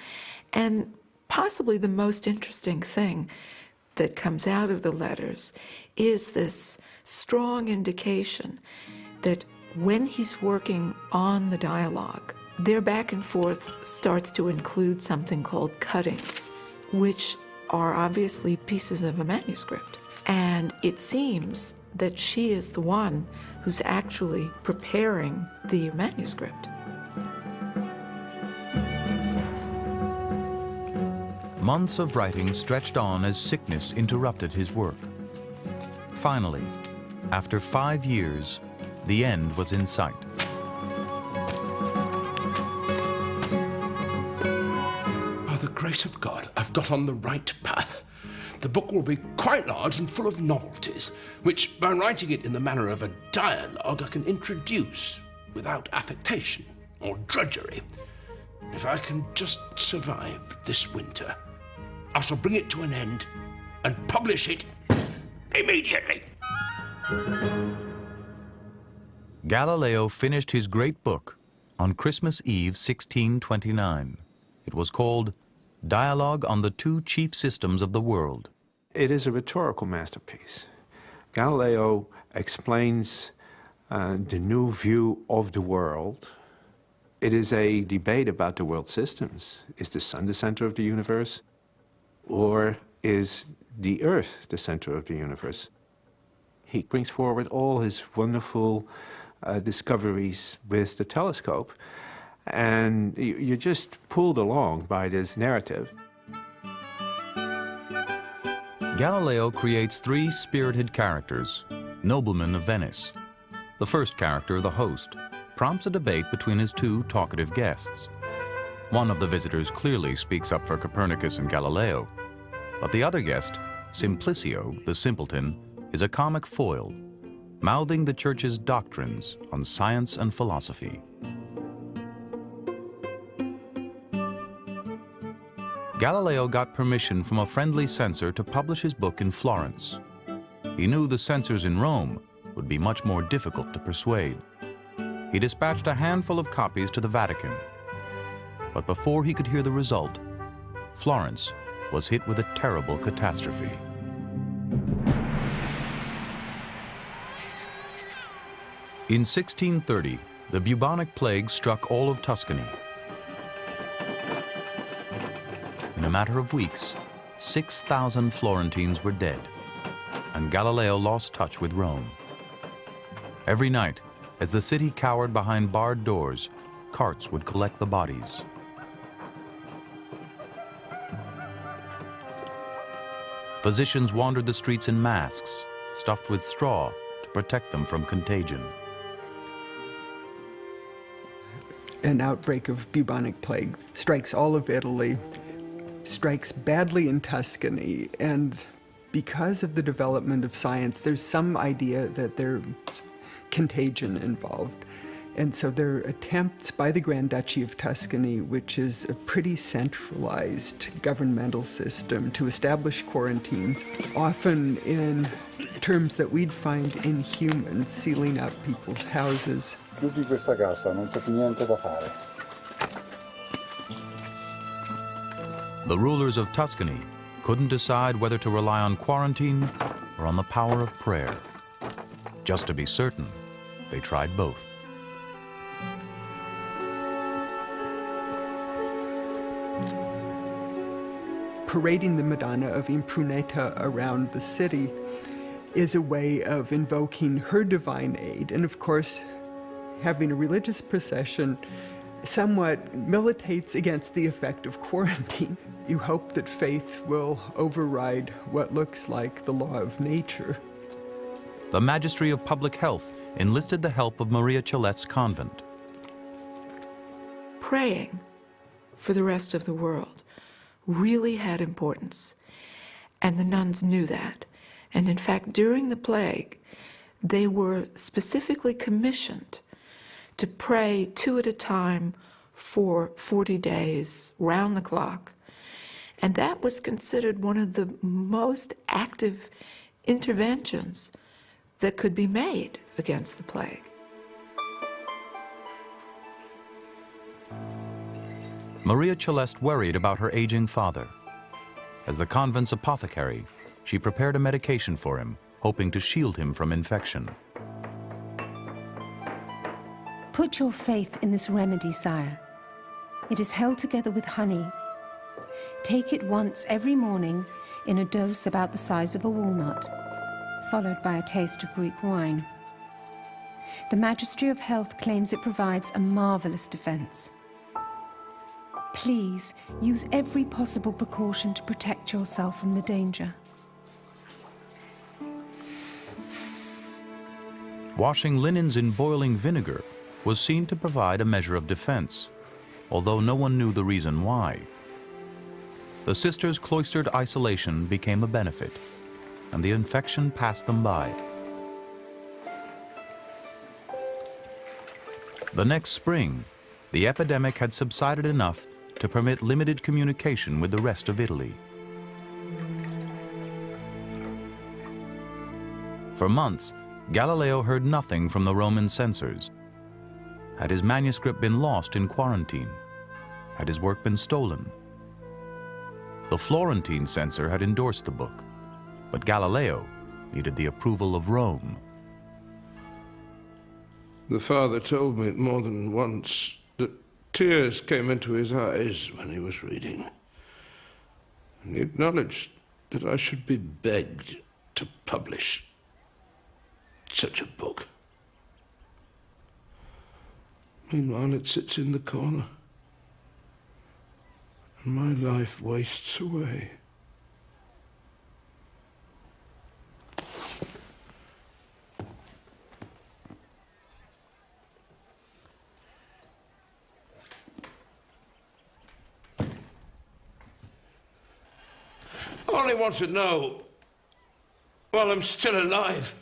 And possibly the most interesting thing that comes out of the letters is this strong indication that when he's working on the dialogue, their back and forth starts to include something called cuttings, which are obviously pieces of a manuscript. And it seems that she is the one who's actually preparing the manuscript. Months of writing stretched on as sickness interrupted his work. Finally, after 5 years, the end was in sight. By the grace of God, I've got on the right path. The book will be quite large and full of novelties, which, by writing it in the manner of a dialogue, I can introduce without affectation or drudgery. If I can just survive this winter, I shall bring it to an end and publish it immediately. Galileo finished his great book on Christmas Eve, 1629. It was called Dialogue on the Two Chief Systems of the World. It is a rhetorical masterpiece. Galileo explains the new view of the world. It is a debate about the world systems. Is the sun the center of the universe? Or is the earth the center of the universe? He brings forward all his wonderful discoveries with the telescope, and you're just pulled along by this narrative. Galileo creates 3 spirited characters, noblemen of Venice. The first character, the host, prompts a debate between his 2 talkative guests. One of the visitors clearly speaks up for Copernicus and Galileo, but the other guest, Simplicio, the simpleton, is a comic foil, mouthing the Church's doctrines on science and philosophy. Galileo got permission from a friendly censor to publish his book in Florence. He knew the censors in Rome would be much more difficult to persuade. He dispatched a handful of copies to the Vatican. But before he could hear the result, Florence was hit with a terrible catastrophe. In 1630, the bubonic plague struck all of Tuscany. In a matter of weeks, 6,000 Florentines were dead, and Galileo lost touch with Rome. Every night, as the city cowered behind barred doors, carts would collect the bodies. Physicians wandered the streets in masks, stuffed with straw to protect them from contagion. An outbreak of bubonic plague strikes all of Italy, strikes badly in Tuscany, and because of the development of science, there's some idea that there's contagion involved. And so there are attempts by the Grand Duchy of Tuscany, which is a pretty centralized governmental system, to establish quarantines, often in terms that we'd find inhuman, sealing up people's houses. Chiudi questa casa, non c'è più niente da fare. The rulers of Tuscany couldn't decide whether to rely on quarantine or on the power of prayer. Just to be certain, they tried both. Parading the Madonna of Impruneta around the city is a way of invoking her divine aid. And of course, having a religious procession somewhat militates against the effect of quarantine. You hope that faith will override what looks like the law of nature. The Magistry of Public Health enlisted the help of Maria Celeste's convent. Praying for the rest of the world really had importance, and the nuns knew that. And in fact, during the plague, they were specifically commissioned to pray 2 at a time for 40 days, round the clock. And that was considered one of the most active interventions that could be made against the plague. Maria Celeste worried about her aging father. As the convent's apothecary, she prepared a medication for him, hoping to shield him from infection. Put your faith in this remedy, sire. It is held together with honey. Take it once every morning in a dose about the size of a walnut, followed by a taste of Greek wine. The Magistry of Health claims it provides a marvelous defense. Please use every possible precaution to protect yourself from the danger. Washing linens in boiling vinegar was seen to provide a measure of defense, although no one knew the reason why. The sisters' cloistered isolation became a benefit, and the infection passed them by. The next spring, the epidemic had subsided enough to permit limited communication with the rest of Italy. For months, Galileo heard nothing from the Roman censors. Had his manuscript been lost in quarantine? Had his work been stolen? The Florentine censor had endorsed the book, but Galileo needed the approval of Rome. The father told me more than once that tears came into his eyes when he was reading. And he acknowledged that I should be begged to publish such a book. Meanwhile, it sits in the corner, and my life wastes away. I only want to know, while I'm still alive,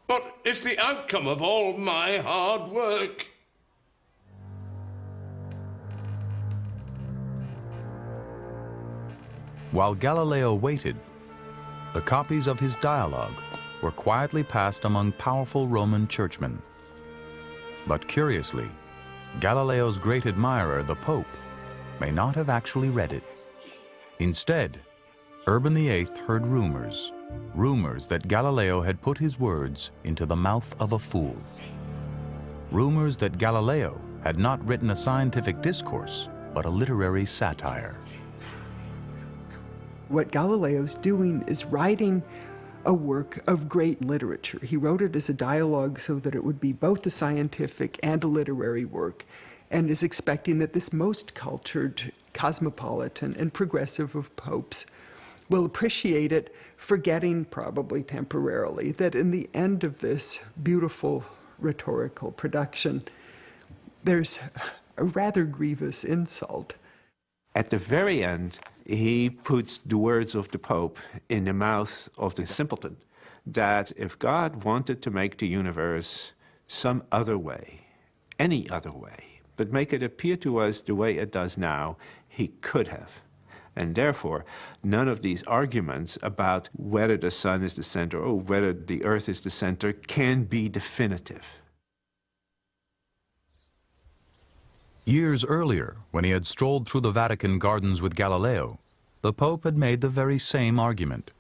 what is the outcome of all my hard work? While Galileo waited, the copies of his dialogue were quietly passed among powerful Roman churchmen. But curiously, Galileo's great admirer, the Pope, may not have actually read it. Instead, Urban VIII heard rumors that Galileo had put his words into the mouth of a fool. Rumors that Galileo had not written a scientific discourse, but a literary satire. What Galileo's doing is writing a work of great literature. He wrote it as a dialogue so that it would be both a scientific and a literary work, and is expecting that this most cultured, cosmopolitan, and progressive of popes will appreciate it, forgetting probably temporarily that in the end of this beautiful rhetorical production, there's a rather grievous insult. At the very end, he puts the words of the Pope in the mouth of the simpleton, that if God wanted to make the universe some other way, any other way, but make it appear to us the way it does now, he could have. And therefore, none of these arguments about whether the sun is the center or whether the earth is the center can be definitive. Years earlier, when he had strolled through the Vatican gardens with Galileo, the Pope had made the very same argument,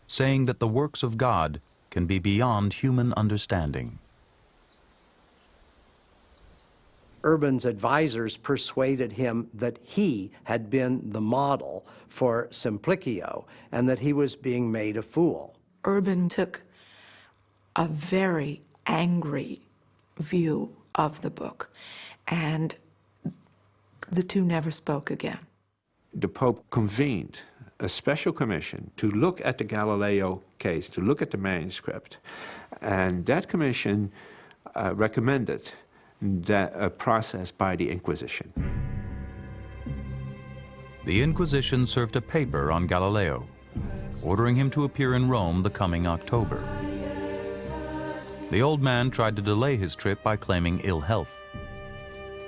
saying that the works of God can be beyond human understanding. Urban's advisors persuaded him that he had been the model for Simplicio and that he was being made a fool. Urban took a very angry view of the book, and the two never spoke again. The Pope convened a special commission to look at the Galileo case, to look at the manuscript, and that commission recommended that a process by the Inquisition. The Inquisition served a paper on Galileo, ordering him to appear in Rome the coming October. The old man tried to delay his trip by claiming ill health.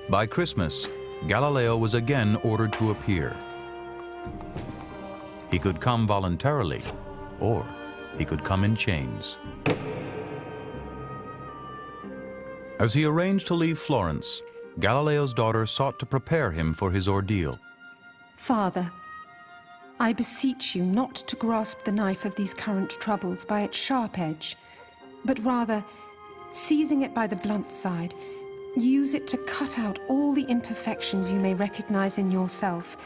By Christmas, Galileo was again ordered to appear. He could come voluntarily, or he could come in chains. As he arranged to leave Florence, Galileo's daughter sought to prepare him for his ordeal. Father, I beseech you not to grasp the knife of these current troubles by its sharp edge, but rather, seizing it by the blunt side, use it to cut out all the imperfections you may recognize in yourself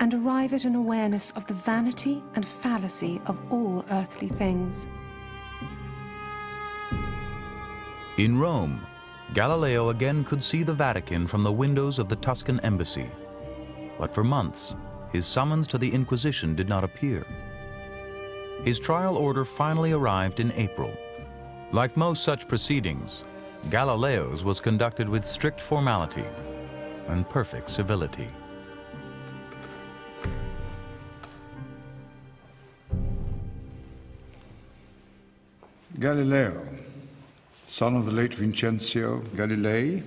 and arrive at an awareness of the vanity and fallacy of all earthly things. In Rome, Galileo again could see the Vatican from the windows of the Tuscan embassy. But for months, his summons to the Inquisition did not appear. His trial order finally arrived in April. Like most such proceedings, Galileo's was conducted with strict formality and perfect civility. Galileo, son of the late Vincenzo Galilei,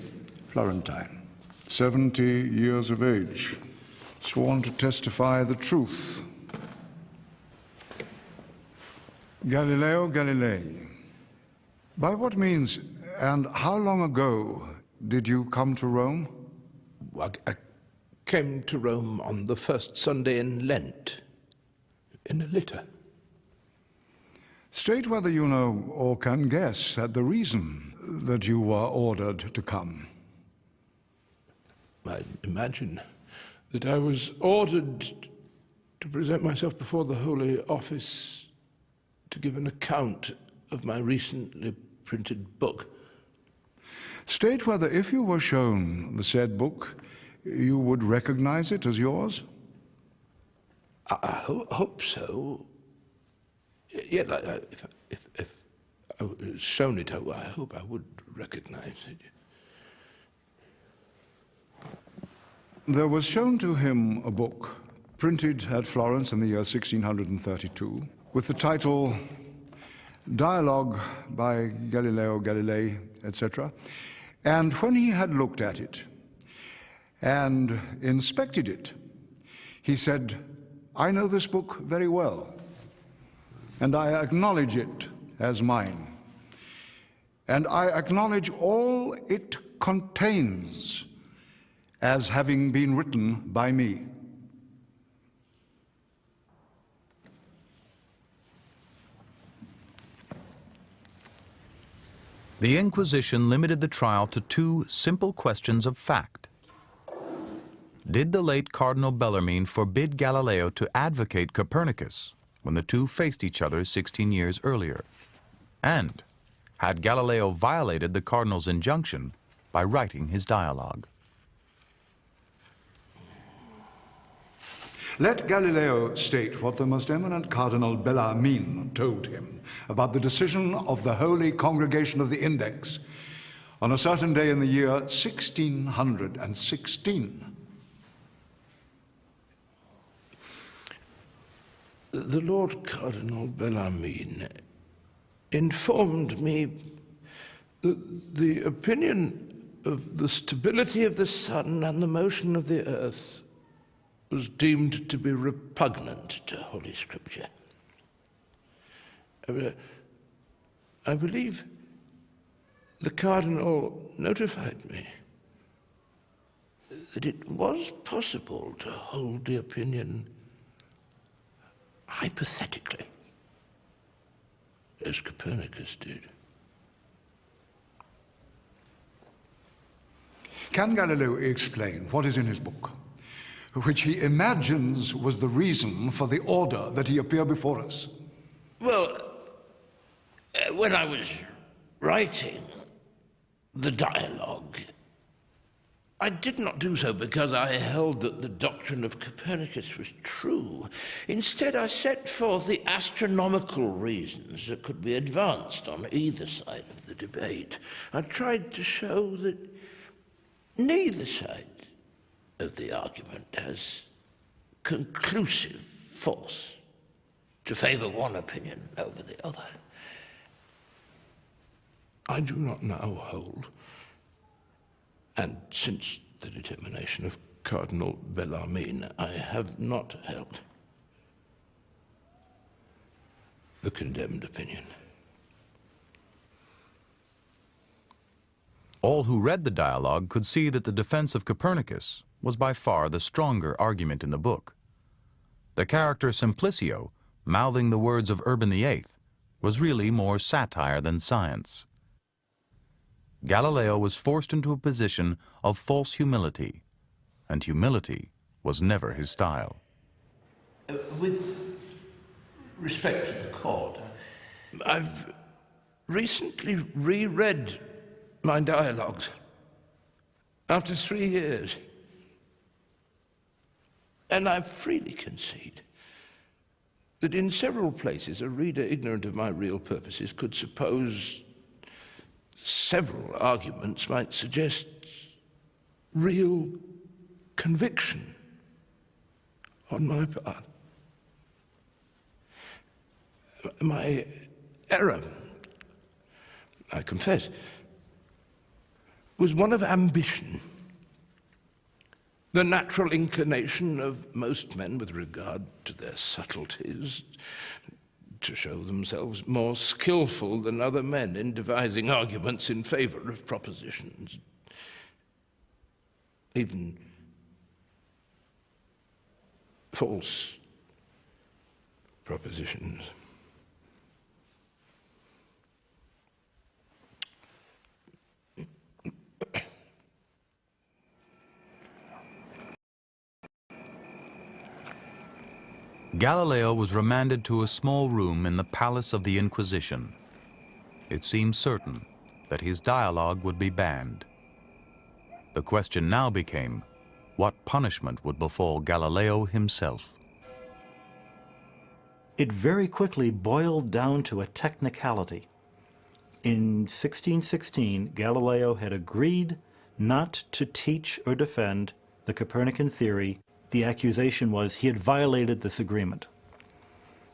Florentine, 70 years of age, sworn to testify the truth. Galileo Galilei, by what means and how long ago did you come to Rome? I came to Rome on the first Sunday in Lent, in a litter. State whether you know or can guess at the reason that you were ordered to come. I imagine that I was ordered to present myself before the Holy Office to give an account of my recently printed book. State whether, if you were shown the said book, you would recognize it as yours? I hope so. Yeah, if I was shown it, I hope I would recognize it. There was shown to him a book printed at Florence in the year 1632 with the title Dialogue by Galileo Galilei, etc. And when he had looked at it and inspected it, he said, "I know this book very well, and I acknowledge it as mine. And I acknowledge all it contains as having been written by me." The Inquisition limited the trial to two simple questions of fact. Did the late Cardinal Bellarmine forbid Galileo to advocate Copernicus when the two faced each other 16 years earlier? And had Galileo violated the Cardinal's injunction by writing his dialogue? Let Galileo state what the most eminent Cardinal Bellarmine told him about the decision of the Holy Congregation of the Index on a certain day in the year 1616. The Lord Cardinal Bellarmine informed me that the opinion of the stability of the sun and the motion of the earth was deemed to be repugnant to Holy Scripture. I believe the Cardinal notified me that it was possible to hold the opinion hypothetically, as Copernicus did. Can Galileo explain what is in his book, which he imagines was the reason for the order that he appear before us? Well, when I was writing the dialogue, I did not do so because I held that the doctrine of Copernicus was true. Instead, I set forth the astronomical reasons that could be advanced on either side of the debate. I tried to show that neither side of the argument has conclusive force to favor one opinion over the other. I do not now hold, and since the determination of Cardinal Bellarmine, I have not held the condemned opinion. All who read the dialogue could see that the defense of Copernicus was by far the stronger argument in the book. The character Simplicio, mouthing the words of Urban VIII, was really more satire than science. Galileo was forced into a position of false humility, and humility was never his style. With respect to the court, I've recently reread my dialogues after 3 years, and I freely concede that in several places a reader ignorant of my real purposes could suppose several arguments might suggest real conviction on my part. My error, I confess, was one of ambition, the natural inclination of most men with regard to their subtleties, to show themselves more skillful than other men in devising arguments in favor of propositions, even false propositions. Galileo was remanded to a small room in the Palace of the Inquisition. It seemed certain that his dialogue would be banned. The question now became, what punishment would befall Galileo himself? It very quickly boiled down to a technicality. In 1616, Galileo had agreed not to teach or defend the Copernican theory. The accusation was he had violated this agreement.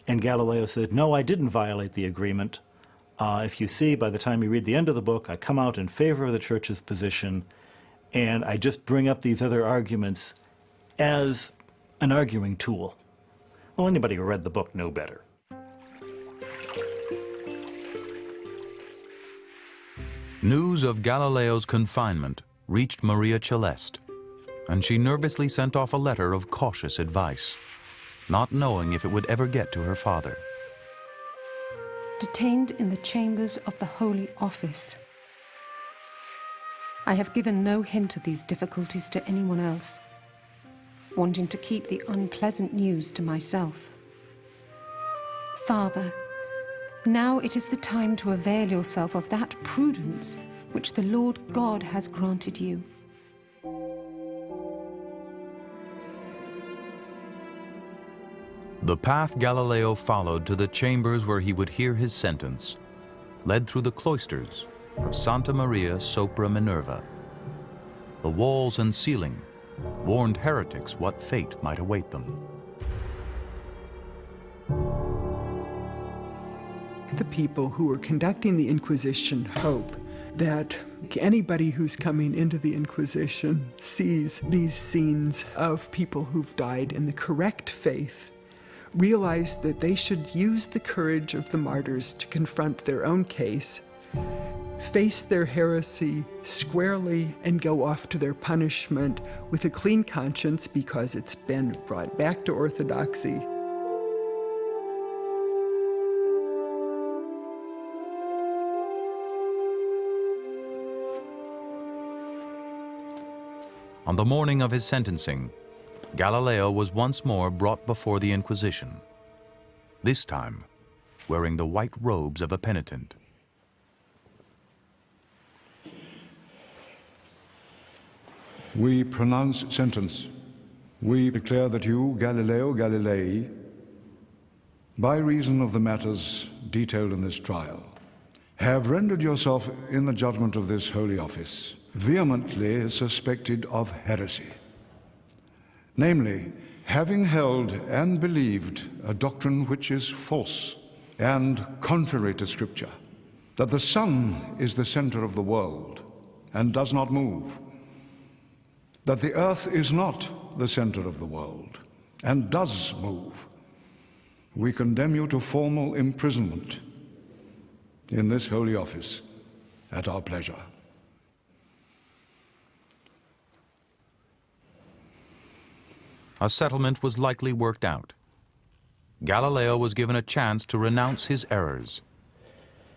And Galileo said, no, I didn't violate the agreement. If you see, by the time you read the end of the book, I come out in favor of the church's position, and I just bring up these other arguments as an arguing tool. Well, anybody who read the book knew better. News of Galileo's confinement reached Maria Celeste, and she nervously sent off a letter of cautious advice, not knowing if it would ever get to her father. Detained in the chambers of the Holy Office. I have given no hint of these difficulties to anyone else, wanting to keep the unpleasant news to myself. Father, now it is the time to avail yourself of that prudence which the Lord God has granted you. The path Galileo followed to the chambers where he would hear his sentence led through the cloisters of Santa Maria sopra Minerva. The walls and ceiling warned heretics what fate might await them. The people who were conducting the Inquisition hope that anybody who's coming into the Inquisition sees these scenes of people who've died in the correct faith, realize that they should use the courage of the martyrs to confront their own case, face their heresy squarely and go off to their punishment with a clean conscience because it's been brought back to orthodoxy. On the morning of his sentencing, Galileo was once more brought before the Inquisition, this time wearing the white robes of a penitent. We pronounce sentence. We declare that you, Galileo Galilei, by reason of the matters detailed in this trial, have rendered yourself in the judgment of this holy office vehemently suspected of heresy, namely, having held and believed a doctrine which is false and contrary to Scripture, that the sun is the center of the world and does not move, that the earth is not the center of the world and does move. We condemn you to formal imprisonment in this holy office at our pleasure. A settlement was likely worked out. Galileo was given a chance to renounce his errors.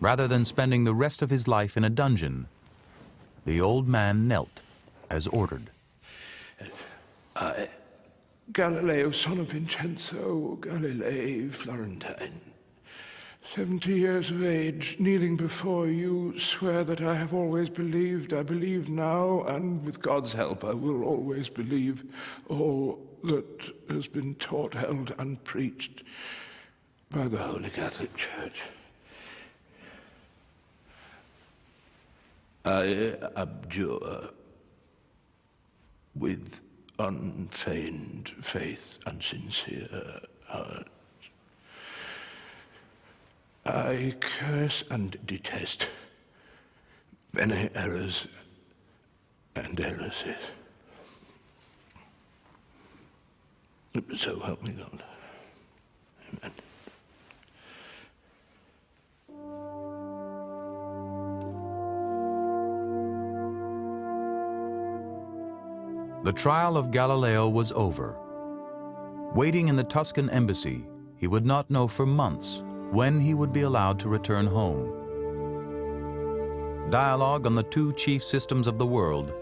Rather than spending the rest of his life in a dungeon, the old man knelt as ordered. I, Galileo, son of Vincenzo Galilei, Florentine, 70 years of age, kneeling before you, swear that I have always believed, I believe now, and with God's help I will always believe all that has been taught, held, and preached by the Holy Catholic Church. I abjure with unfeigned faith and sincere heart. I curse and detest many errors and heresies. So help me God. Amen. The trial of Galileo was over. Waiting in the Tuscan embassy, he would not know for months when he would be allowed to return home. Dialogue on the two chief systems of the world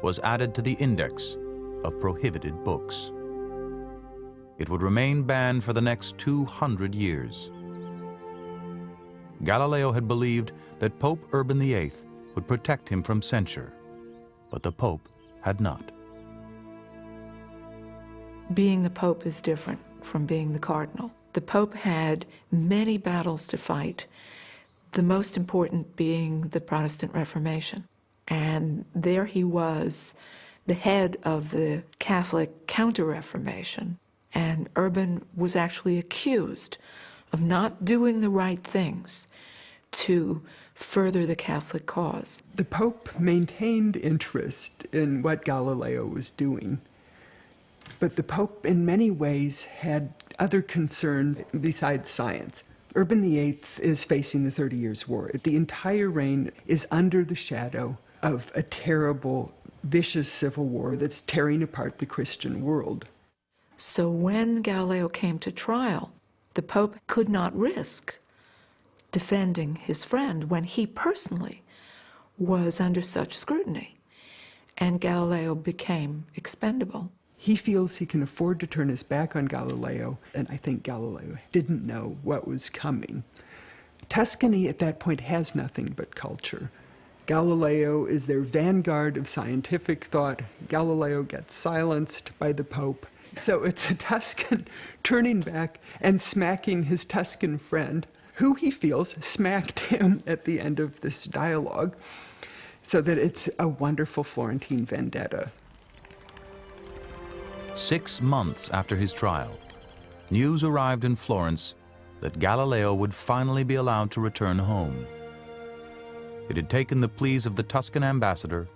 was added to the index of prohibited books. It would remain banned for the next 200 years. Galileo had believed that Pope Urban VIII would protect him from censure, but the Pope had not. Being the Pope is different from being the Cardinal. The Pope had many battles to fight, the most important being the Protestant Reformation. And there he was, the head of the Catholic Counter-Reformation. And Urban was actually accused of not doing the right things to further the Catholic cause. The Pope maintained interest in what Galileo was doing. But the Pope, in many ways, had other concerns besides science. Urban VIII is facing the 30 Years' War. The entire reign is under the shadow of a terrible, vicious civil war that's tearing apart the Christian world. So when Galileo came to trial, the Pope could not risk defending his friend when he personally was under such scrutiny, and Galileo became expendable. He feels he can afford to turn his back on Galileo, and I think Galileo didn't know what was coming. Tuscany at that point has nothing but culture. Galileo is their vanguard of scientific thought. Galileo gets silenced by the Pope. So it's a Tuscan turning back and smacking his Tuscan friend, who he feels smacked him at the end of this dialogue, so that it's a wonderful Florentine vendetta. 6 months after his trial, news arrived in Florence that Galileo would finally be allowed to return home. It had taken the pleas of the Tuscan ambassador,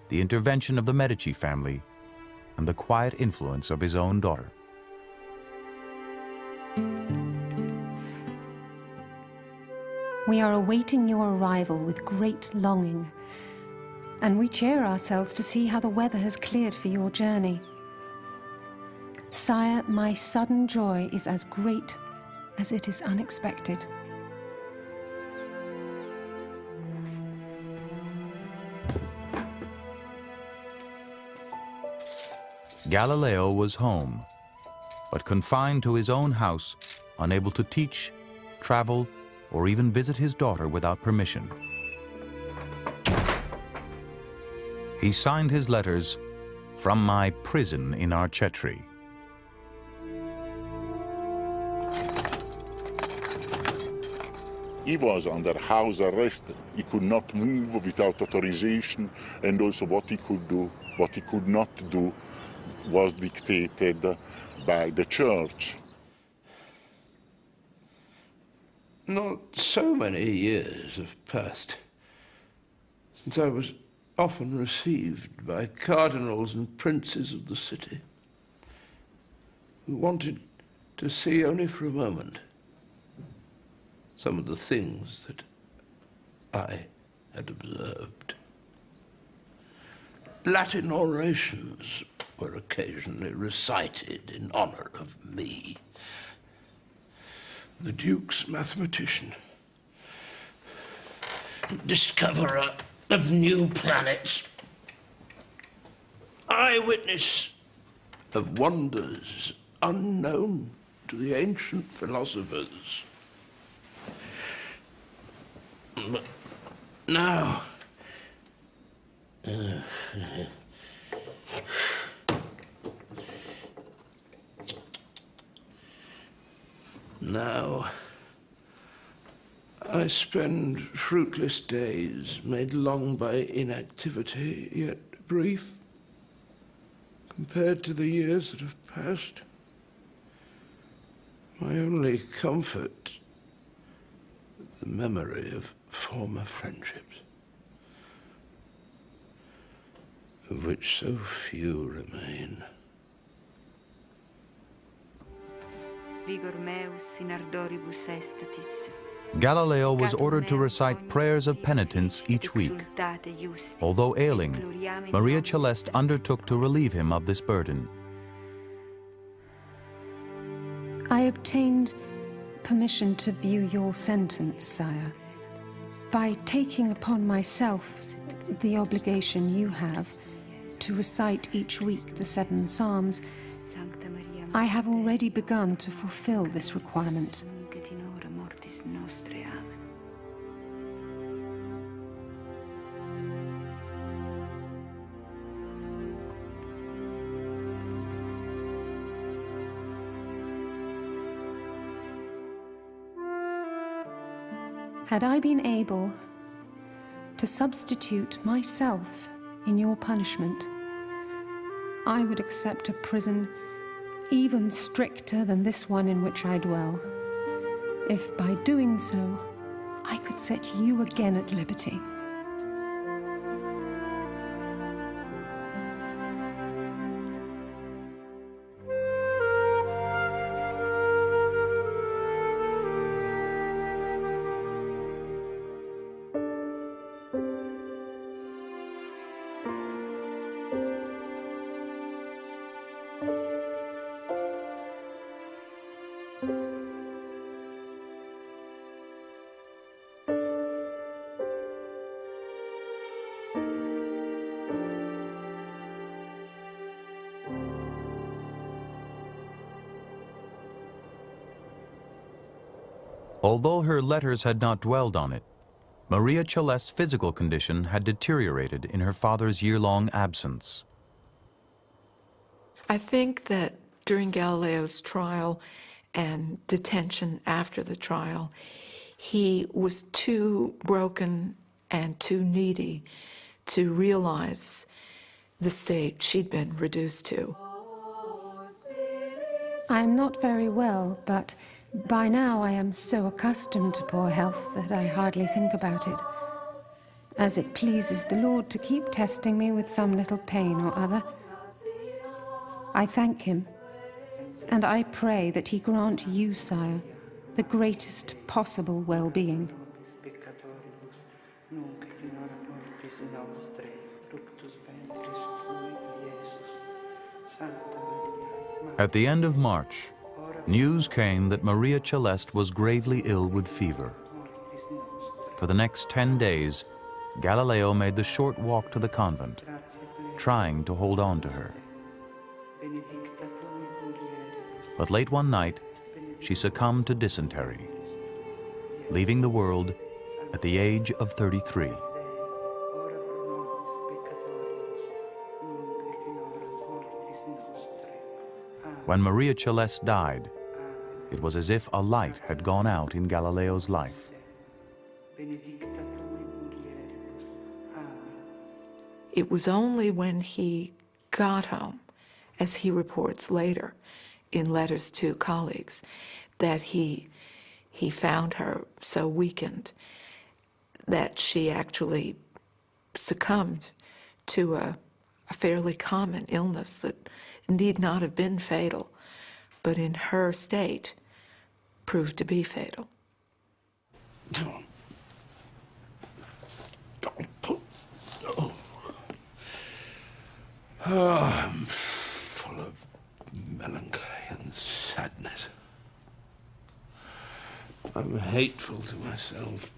the intervention of the Medici family, and the quiet influence of his own daughter. We are awaiting your arrival with great longing, and we cheer ourselves to see how the weather has cleared for your journey. Sire, my sudden joy is as great as it is unexpected. Galileo was home, but confined to his own house, unable to teach, travel, or even visit his daughter without permission. He signed his letters, "From my prison in Arcetri." He was under house arrest. He could not move without authorization, and also what he could do, what he could not do, was dictated by the church. Not so many years have passed since I was often received by cardinals and princes of the city who wanted to see only for a moment some of the things that I had observed. Latin orations were occasionally recited in honor of me, the Duke's mathematician, discoverer of new planets, eyewitness of wonders unknown to the ancient philosophers. But now, now I spend fruitless days made long by inactivity, yet brief compared to the years that have passed. My only comfort, the memory of former friendships, of which so few remain. Vigor meus in ardoribus estatis. Galileo was ordered to recite prayers of penitence each week. Although ailing, Maria Celeste undertook to relieve him of this burden. I obtained permission to view your sentence, sire. By taking upon myself the obligation you have to recite each week the 7 Psalms, I have already begun to fulfill this requirement. Had I been able to substitute myself in your punishment, I would accept a prison even stricter than this one in which I dwell, if by doing so, I could set you again at liberty. Although her letters had not dwelled on it, Maria Celeste's physical condition had deteriorated in her father's year-long absence. I think that during Galileo's trial and detention after the trial, he was too broken and too needy to realize the state she'd been reduced to. I'm not very well, but by now I am so accustomed to poor health that I hardly think about it, as it pleases the Lord to keep testing me with some little pain or other. I thank him, and I pray that he grant you, sire, the greatest possible well-being. At the end of March, news came that Maria Celeste was gravely ill with fever. For the next 10 days, Galileo made the short walk to the convent, trying to hold on to her. But late one night, she succumbed to dysentery, leaving the world at the age of 33. When Maria Celeste died, it was as if a light had gone out in Galileo's life. It was only when he got home, as he reports later in letters to colleagues, that he found her so weakened that she actually succumbed to a fairly common illness that need not have been fatal, but in her state proved to be fatal. I'm full of melancholy and sadness. I'm hateful to myself.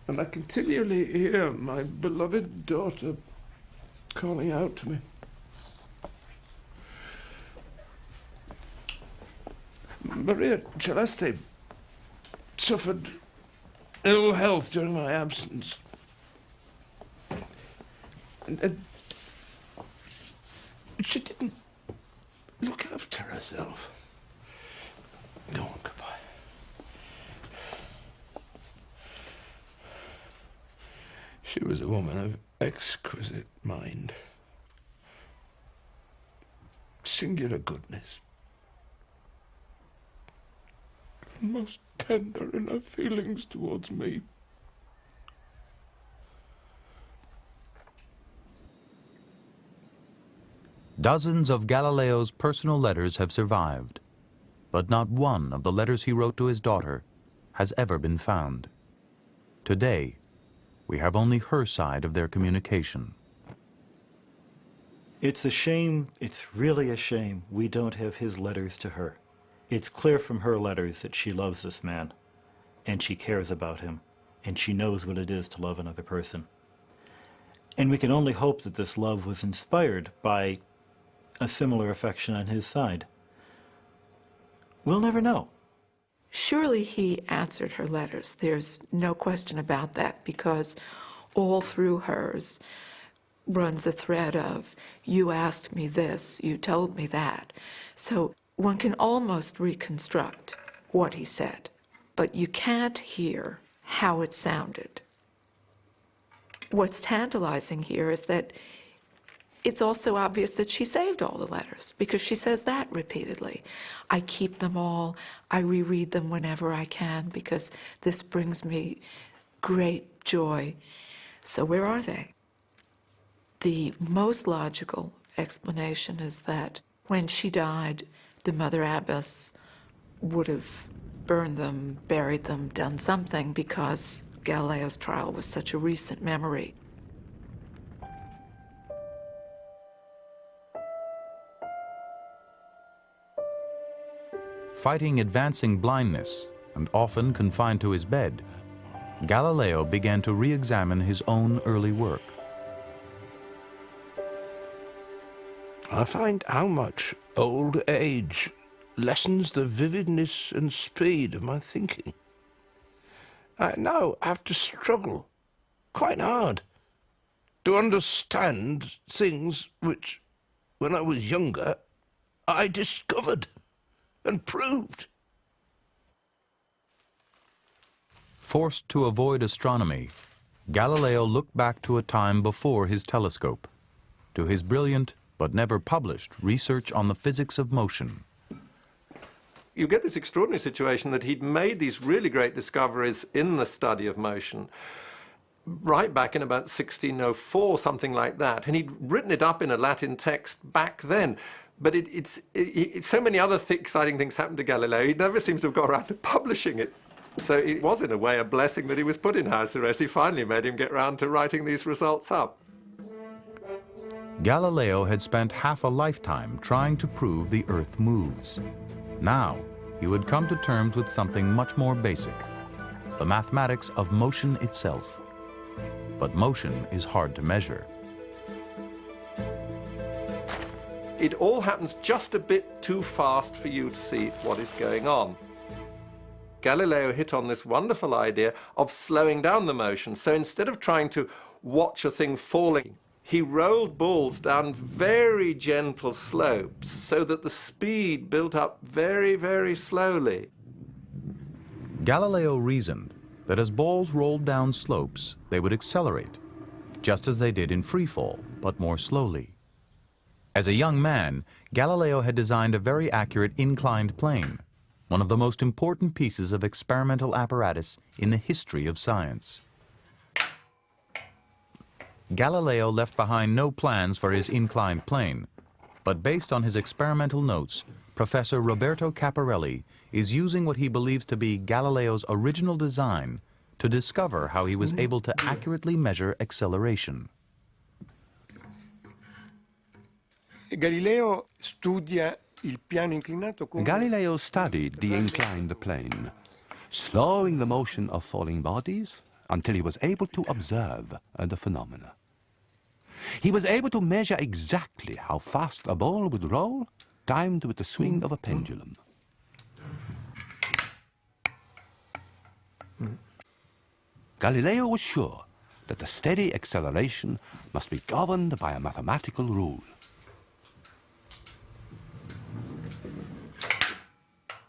And I continually hear my beloved daughter calling out to me. Maria Celeste suffered ill health during my absence. And she didn't look after herself. Go on, goodbye. She was a woman of exquisite mind, singular goodness, most tender in her feelings towards me. Dozens of Galileo's personal letters have survived, but not one of the letters he wrote to his daughter has ever been found. Today, we have only her side of their communication. It's a shame, it's really a shame, we don't have his letters to her. It's clear from her letters that she loves this man, and she cares about him, and she knows what it is to love another person. And we can only hope that this love was inspired by a similar affection on his side. We'll never know. Surely he answered her letters. There's no question about that, because all through hers runs a thread of, you asked me this, you told me that. So one can almost reconstruct what he said, but you can't hear how it sounded. What's tantalizing here is that it's also obvious that she saved all the letters, because she says that repeatedly. I keep them all, I reread them whenever I can, because this brings me great joy. So where are they? The most logical explanation is that when she died, the Mother Abbess would have burned them, buried them, done something, because Galileo's trial was such a recent memory. Fighting advancing blindness, and often confined to his bed, Galileo began to re-examine his own early work. I find how much old age lessens the vividness and speed of my thinking. I now have to struggle quite hard to understand things which, when I was younger, I discovered and proved. Forced to avoid astronomy, Galileo looked back to a time before his telescope, to his brilliant but never published research on the physics of motion. You get this extraordinary situation that he'd made these really great discoveries in the study of motion right back in about 1604, something like that, and he'd written it up in a Latin text back then. But it's so many other exciting things happened to Galileo, he never seems to have got around to publishing it. So it was, in a way, a blessing that he was put in house arrest. He finally made him get round to writing these results up. Galileo had spent half a lifetime trying to prove the Earth moves. Now, he would come to terms with something much more basic, the mathematics of motion itself. But motion is hard to measure. It all happens just a bit too fast for you to see what is going on. Galileo hit on this wonderful idea of slowing down the motion. So instead of trying to watch a thing falling, he rolled balls down very gentle slopes so that the speed built up very, very slowly. Galileo reasoned that as balls rolled down slopes, they would accelerate, just as they did in free fall, but more slowly. As a young man, Galileo had designed a very accurate inclined plane, one of the most important pieces of experimental apparatus in the history of science. Galileo left behind no plans for his inclined plane, but based on his experimental notes, Professor Roberto Caparelli is using what he believes to be Galileo's original design to discover how he was able to accurately measure acceleration. Galileo studied the inclined plane, slowing the motion of falling bodies until he was able to observe the phenomena. He was able to measure exactly how fast a ball would roll, timed with the swing of a pendulum. Galileo was sure that the steady acceleration must be governed by a mathematical rule.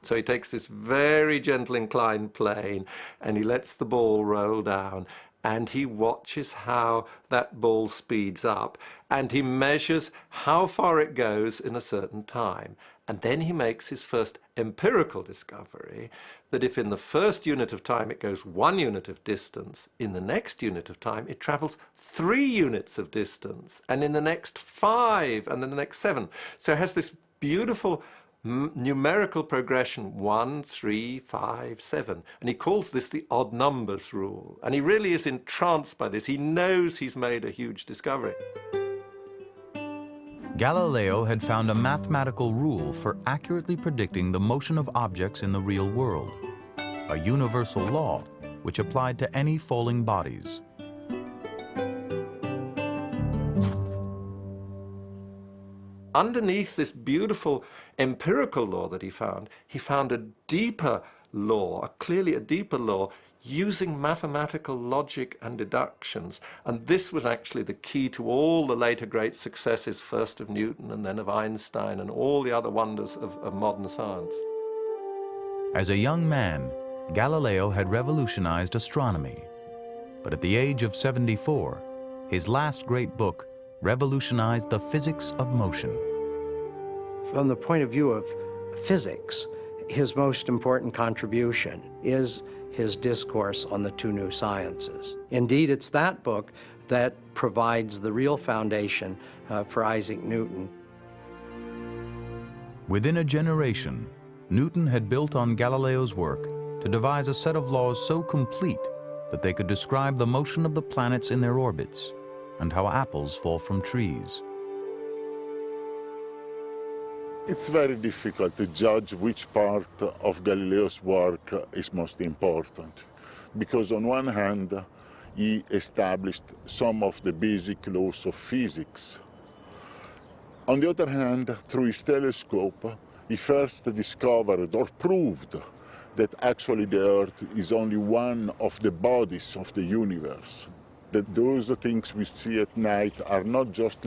So he takes this very gentle inclined plane and he lets the ball roll down and he watches how that ball speeds up and he measures how far it goes in a certain time. And then he makes his first empirical discovery that if in the first unit of time it goes 1 unit of distance, in the next unit of time it travels 3 units of distance, and in the next 5, and in the next 7. So it has this beautiful numerical progression, 1, 3, 5, 7. And he calls this the odd numbers rule. And he really is entranced by this. He knows he's made a huge discovery. Galileo had found a mathematical rule for accurately predicting the motion of objects in the real world, a universal law which applied to any falling bodies. Underneath this beautiful empirical law that he found a deeper law, clearly a deeper law, using mathematical logic and deductions. And this was actually the key to all the later great successes, first of Newton and then of Einstein and all the other wonders of modern science. As a young man, Galileo had revolutionized astronomy. But at the age of 74, his last great book revolutionized the physics of motion. From the point of view of physics, his most important contribution is his discourse on the 2 new sciences. Indeed, it's that book that provides the real foundation for Isaac Newton. Within a generation, Newton had built on Galileo's work to devise a set of laws so complete that they could describe the motion of the planets in their orbits and how apples fall from trees. It's very difficult to judge which part of Galileo's work is most important, because on one hand, he established some of the basic laws of physics. On the other hand, through his telescope, he first discovered or proved that actually the Earth is only one of the bodies of the universe, that those things we see at night are not just